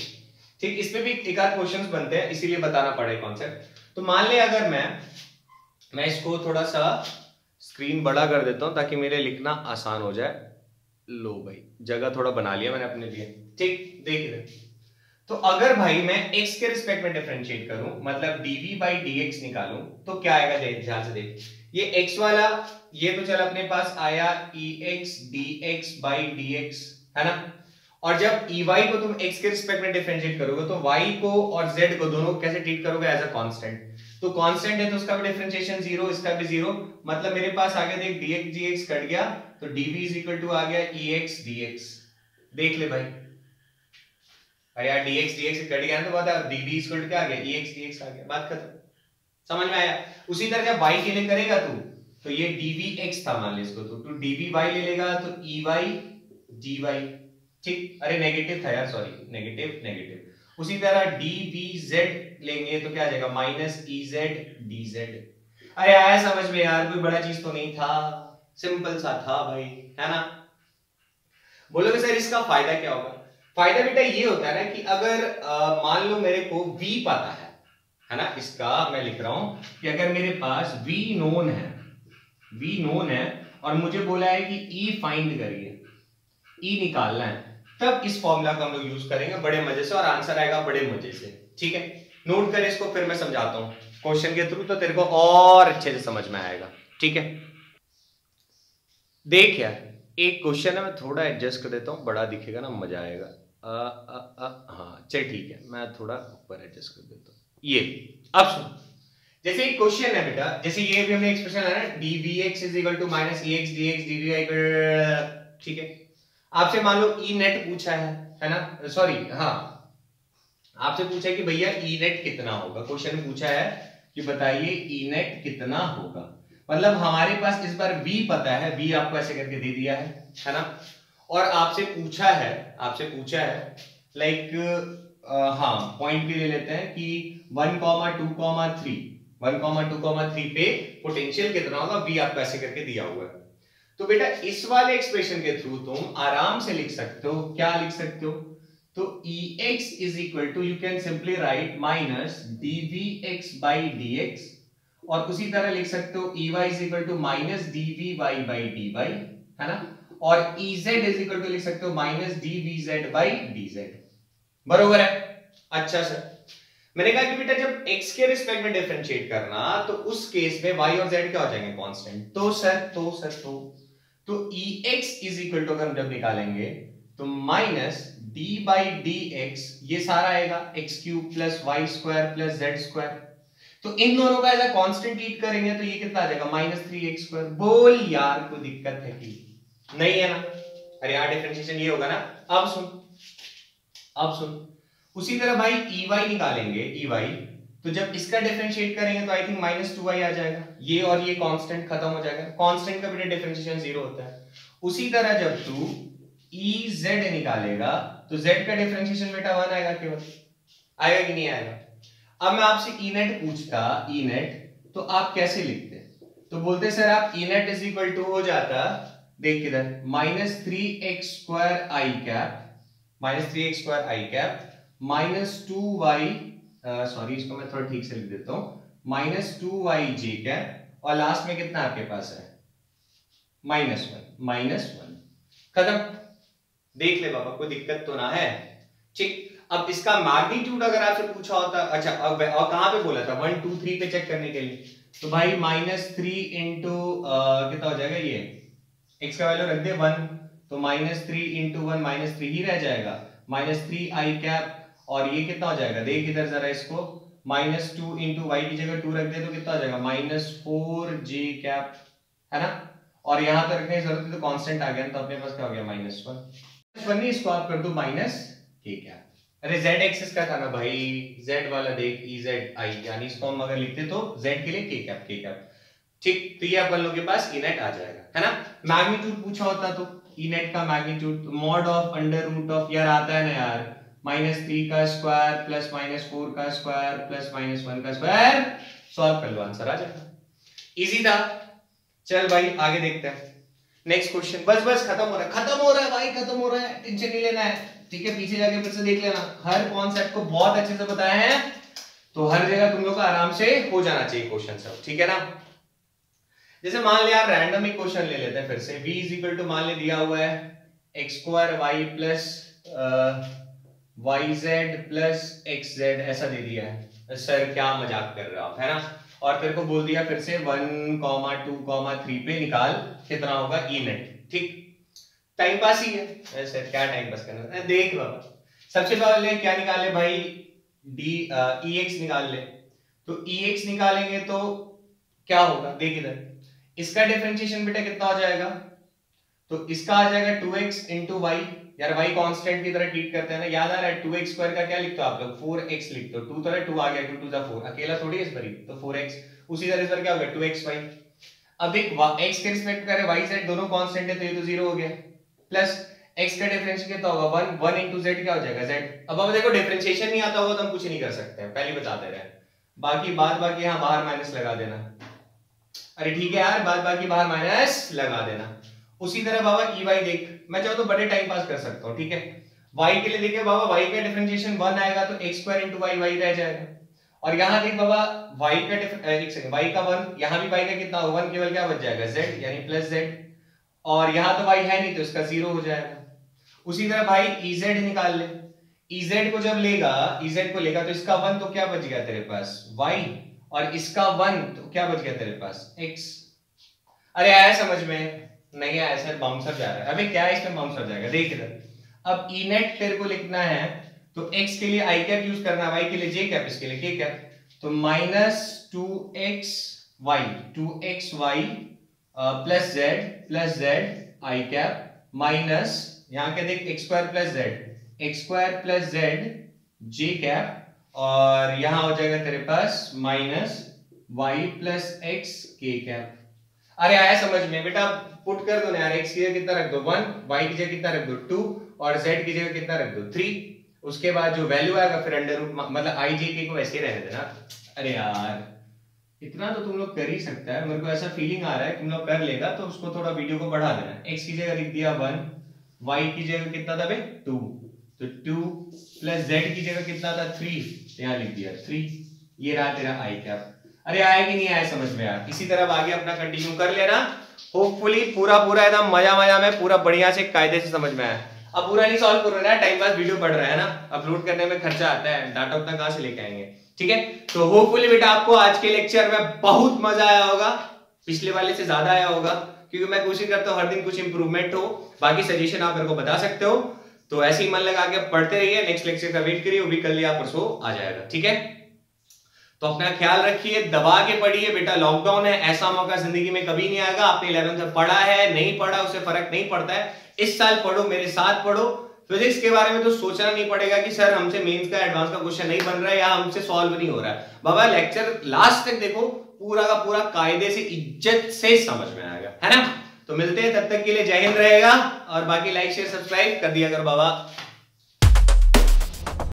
ठीक, इस पे भी एक आध क्वेश्चंस बनते हैं, इसीलिए बताना पड़े कॉन्सेप्ट। तो मान ले अगर मैं इसको थोड़ा सा स्क्रीन बड़ा कर देता हूं ताकि मेरे लिखना आसान हो जाए। लो भाई, जगह थोड़ा बना लिया मैंने अपने लिए, ठीक। देख इधर, तो अगर भाई मैं x के रिस्पेक्ट में डिफरेंशिएट करूं, मतलब dv बाई dx निकालूं, तो क्या आएगा? ध्यान से देख, ये x वाला, ये तो चल अपने पास आया ex dx बाई dx, है ना। और जब ey को तुम x के रिस्पेक्ट में डिफरेंशिएट करोगे तो y को और z को दोनों कैसे ट्रीट करोगे? As a constant. तो कांस्टेंट है तो उसका भी डिफरेंशिएशन जीरो, इसका भी जीरो, मतलब मेरे पास आगे देख dx dx कट गया, तो dv इज इक्वल टू आ गया ex dx। देख ले भाई, अरे यार dx dx कट गया ना, तो बात है dv इक्वल टू क्या आ गया? ex dx आ गया, बात खत्म। समझ में आया? उसी तरह जब y के लिए करेगा तू, तो ये dvx था मान ले इसको, तो तू dvy ले लेगा तो ey dy, ठीक। अरे नेगेटिव था यार, सॉरी, नेगेटिव नेगेटिव। उसी तरह dvz लेंगे तो क्या आ जाएगा? Minus ez dz। अरे आया समझ में यार? कोई बड़ा चीज तो नहीं था, सिंपल सा था भाई, है ना। बोलोगे सर इसका फायदा क्या होगा? फायदा बेटा ये होता है ना कि अगर मान लो मेरे को v पता है ना, इसका मैं लिख रहा हूं कि अगर मेरे पास v नोन है और मुझे बोला है कि e फाइंड करिए, e निकालना है, तब इस फॉर्मूला को हम लोग यूज करेंगे बड़े मजे से और आंसर आएगा बड़े मजे से, ठीक है। नोट कर इसको, फिर मैं समझाता हूं क्वेश्चन के थ्रू, तो तेरे को और अच्छे से समझ में आएगा, ठीक है। देख यार, एक क्वेश्चन है, मैं थोड़ा एडजस्ट कर देता हूं, बड़ा दिखेगा ना, मजा आएगा। हाँ चल ठीक है, मैं थोड़ा ऊपर एडजस्ट कर देता हूं। ये अब सुन, जैसे एक क्वेश्चन है बेटा, जैसे ये भी हमने एक्सप्रेशन है ना, dvx is equal to minus ex dx dvy, ठीक है। आपसे मान लो ई नेट पूछा है ना, सॉरी हाँ, आपसे पूछा है कि भैया ई नेट कितना होगा। क्वेश्चन में पूछा है कि बताइए ई नेट कितना होगा, मतलब हमारे पास इस बार v पता है, v आपको ऐसे करके दे दिया है ना। और आपसे पूछा है लाइक हाँ पॉइंट भी ले लेते हैं कि 1,2,3 पे पोटेंशियल कितना होगा, v आपको ऐसे करके दिया हुआ है। तो बेटा इस वाले एक्सप्रेशन के थ्रू तुम आराम से लिख सकते हो, क्या लिख सकते हो? तो ex is equal to, you can simply write minus dvx by dx, और उसी तरह लिख सकते हो ey is equal to minus dvy by dy, है ना। और ez इज इक्वल टू लिख सकते हो माइनस dvz बाई dz, बरोबर है। अच्छा सर, मैंने कहा कि बेटा जब x के रिस्पेक्ट में डिफरेंशिएट करना, तो उस केस में y और z क्या हो जाएंगे? कांस्टेंट। तो ex इज इक्वल टू अगर हम जब निकालेंगे तो माइनस d बाई dx, ये सारा आएगा x cube plus y square plus z square. तो इन दोनों का ऐसा कांस्टेंट ट्रीट करेंगे तो ये कितना आ जाएगा? Minus 3x square. बोल यार कोई दिक्कत है कि नहीं है ना? अरे यार डिफरेंशिएशन ये होगा ना। अब सुन, उसी तरह भाई ey निकालेंगे, ey, तो जब इसका डिफरेंशिएट करेंगे तो आई थिंक माइनस 2y आ जाएगा, ये और ये कांस्टेंट खत्म हो जाएगा, कांस्टेंट का बेटा डिफरेंशिएशन जीरो होता है। उसी तरह जब तू ez निकालेगा तो z का डिफरेंशिएशन बेटा 1 आएगा, केवल आएगा कि नहीं आएगा? अब मैं आपसे ई नेट पूछता, ई नेट तो आप कैसे लिखते? तो बोलते सर आप E net is equal to हो जाता, देख किधर, माइनस 3x स्क्वायर आई कैप माइनस 2y, सॉरी इसको मैं थोड़ा ठीक से लिख देता हूं, माइनस 2y जे कैप, और लास्ट में कितना आपके पास है? Minus one. खत्म। देख ले बाबा, कोई दिक्कत तो ना है, ठीक। अब इसका मैग्नीट्यूड अगर आपसे पूछा होता, अच्छा अब और कहां पे बोला था? 1 2 3 पे चेक करने के लिए, तो भाई माइनस 3 इंटू कितना हो जाएगा? ये x का वैल्यू रख दे 1, तो माइनस 3 इंटू 1 माइनस 3 ही रह जाएगा, माइनस 3 आई कैप, और ये कितना हो जाएगा? देख इधर जरा इसको, माइनस 2 इंटू वाई की जगह 2 रख दे तो कितना हो जाएगा? माइनस 4 जे कैप, है ना। और यहां पर रखने की जरूरत है तो कांस्टेंट आ गया, तो अपने पास क्या हो गया? माइनस 1 नहीं, इसको आप कर दो माइनस के कैप। अरे z एक्सिस का था ना भाई, z वाला देख, EZI, यानी इसको हम अगर लिखते तो z के लिए k कैप, ठीक। तो ये अपन लोग के पास ई नेट आ जाएगा, है ना। मैग्नीट्यूड पूछा होता तो ई नेट का magnitude mod of under root of, यार आता है ना यार, माइनस 3 का स्क्वायर प्लस माइनस 4 का स्क्वायर प्लस माइनस 1 का स्क्वायर, सॉल्व कर लो, आंसर आ जाएगा। इजी था। चल भाई आगे देखते हैं नेक्स्ट क्वेश्चन। बस खत्म हो रहा है भाई, खत्म हो रहा है, टेंशन नहीं लेना है, ठीक है। पीछे जाके फिर से देख लेना, हर कॉन्सेप्ट को बहुत अच्छे से बताया है, तो हर जगह तुम लोग को आराम से हो जाना चाहिए क्वेश्चन सब, ठीक है ना। जैसे मान लिया यार रैंडम ही क्वेश्चन ले लेते हैं फिर से। v इज इक्वल टू मान ले दिया हुआ है x square y plus y z plus x z, ऐसा दे दिया है। सर क्या मजाक कर रहे हो आप, है ना। और तेरे को बोल दिया फिर से 1,2,3 पे निकाल कितना होगा ई नेट, ठीक। टाइम पास ही है सर, क्या टाइम पास करना है। देख बाबा, सबसे पहले क्या निकाले भाई, डी ई एक्स निकाल ले। तो ई एक्स निकालेंगे तो क्या होगा, देख इधर, इसका डिफरेंशिएशन बेटा कितना हो जाएगा, तो इसका आ जाएगा 2x इंटू वाई। यार y कांस्टेंट की तरह ट्रीट करते हैं ना, याद आ रहा है 2x स्क्वायर का क्या लिखते हो आप लोग, 4x लिखते हो। 2 तो है 2 आ गया, 2 2 4, अकेला थोड़ी इस बारी, तो 4x। उसी तरह इस बार क्या हो गया 2xy। अब एक x के रिस्पेक्ट करे y z दोनों कांस्टेंट है तो ये तो 0 हो गया, प्लस x का डिफरेंशियल कितना होगा 1 इनटू z क्या हो जाएगा z। अब देखो डिफरेंशिएशन नहीं आता होगा तो हम कुछ नहीं कर सकते हैं, पहले बता दे रहे हैं। बाकी यहां बाहर माइनस लगा देना, अरे ठीक है यार, बाकी बाहर माइनस लगा देना। उसी तरह बाबा ई वाई देख, मैं चाहूँ तो बड़े टाइम पास कर सकता हूँ, ठीक है। y के लिए देखिए बाबा, y का डिफरेंशिएशन 1 आएगा तो x square into y y रह जाएगा। और यहाँ देख बाबा y का एक सेकंड, y का 1, यहाँ भी y का कितना होगा 1, केवल क्या बच जाएगा z यानी प्लस z। और यहाँ तो y है नहीं तो इसका 0 हो जाएगा। उसी तरह भाई ez निकाल ले, ez को जब लेगा, ez को लेगा तो इसका 1 तो क्या बच गया तेरे पास y, और इसका 1 तो क्या बच गया तेरे पास x। अरे आया समझ में, नहीं आया सर बाउंसर जा रहा है। अबे क्या है इसमें बाउंसर जाएगा, देख इधर। अब ई नेट तेरे को लिखना है तो x के लिए आई कैप यूज करना, y के लिए जे कैप, इसके लिए के कैप। तो माइनस 2xy प्लस z आई कैप माइनस यहाँ के देख x स्क्वायर प्लस z जे कैप, और यहाँ हो जाएगा तेरे पास माइनस y प्लस x के कैप। अरे आया समझ में बेटा, पुट कर दो ना यार, x की जगह कितना रख दो 1, y की जगह कितना रख दो 2, और z की जगह कितना रख दो 3। उसके बाद जो वैल्यू आएगा फिर अंडर रूट, मतलब i j k को वैसे ही रहने देना। अरे यार इतना तो तुम लोग कर ही सकता है, मेरे को ऐसा फीलिंग आ रहा है तुम लोग कर लेगा, तो उसको थोड़ा वीडियो को बढ़ा देना। x की जगह लिख दिया 1, y की जगह कितना था बे 2, तो 2 प्लस z की जगह कितना था 3, यहाँ लिख दिया 3। ये रहा तेरा आई कैप। अरे आया कि नहीं आया समझ में यार। इसी तरह आगे अपना कंटिन्यू कर लेना, होपफुली पूरा एकदम मजा में पूरा बढ़िया से कायदे से समझ में आया। अब पूरा नहीं सॉल्व करो ना, टाइम पास वीडियो पढ़ रहा है ना, अपलोड करने में खर्चा आता है, डाटा उतना कहां से लेके आएंगे, ठीक है। तो होपफुली बेटा आपको आज के लेक्चर में बहुत मजा आया होगा, पिछले वाले से ज्यादा आया होगा, क्योंकि मैं कोशिश करता हूँ हर दिन कुछ इंप्रूवमेंट हो। बाकी सजेशन आप मेरे को बता सकते हो, तो ऐसे ही मन लगा के पढ़ते रहिए। नेक्स्ट लेक्चर का वेट करिए, वो भी कल या परसों आ जाएगा, ठीक है। तो अपना ख्याल रखिए, दबा के पढ़िए बेटा, लॉकडाउन है, ऐसा मौका जिंदगी में कभी नहीं आएगा। आपने 11th में पढ़ा है नहीं पढ़ा उससे फर्क नहीं पड़ता है, इस साल पढ़ो, मेरे साथ पढ़ो। फिजिक्स के बारे में तो सोचना नहीं पड़ेगा कि सर हमसे मेंस का एडवांस का क्वेश्चन नहीं बन रहा है या हमसे सॉल्व नहीं हो रहा है। बाबा लेक्चर लास्ट तक देखो, पूरा का पूरा कायदे से इज्जत से समझ में आएगा, है ना। तो मिलते हैं, तब तक के लिए जय हिंद रहेगा, और बाकी लाइक शेयर सब्सक्राइब कर दिया करो बाबा।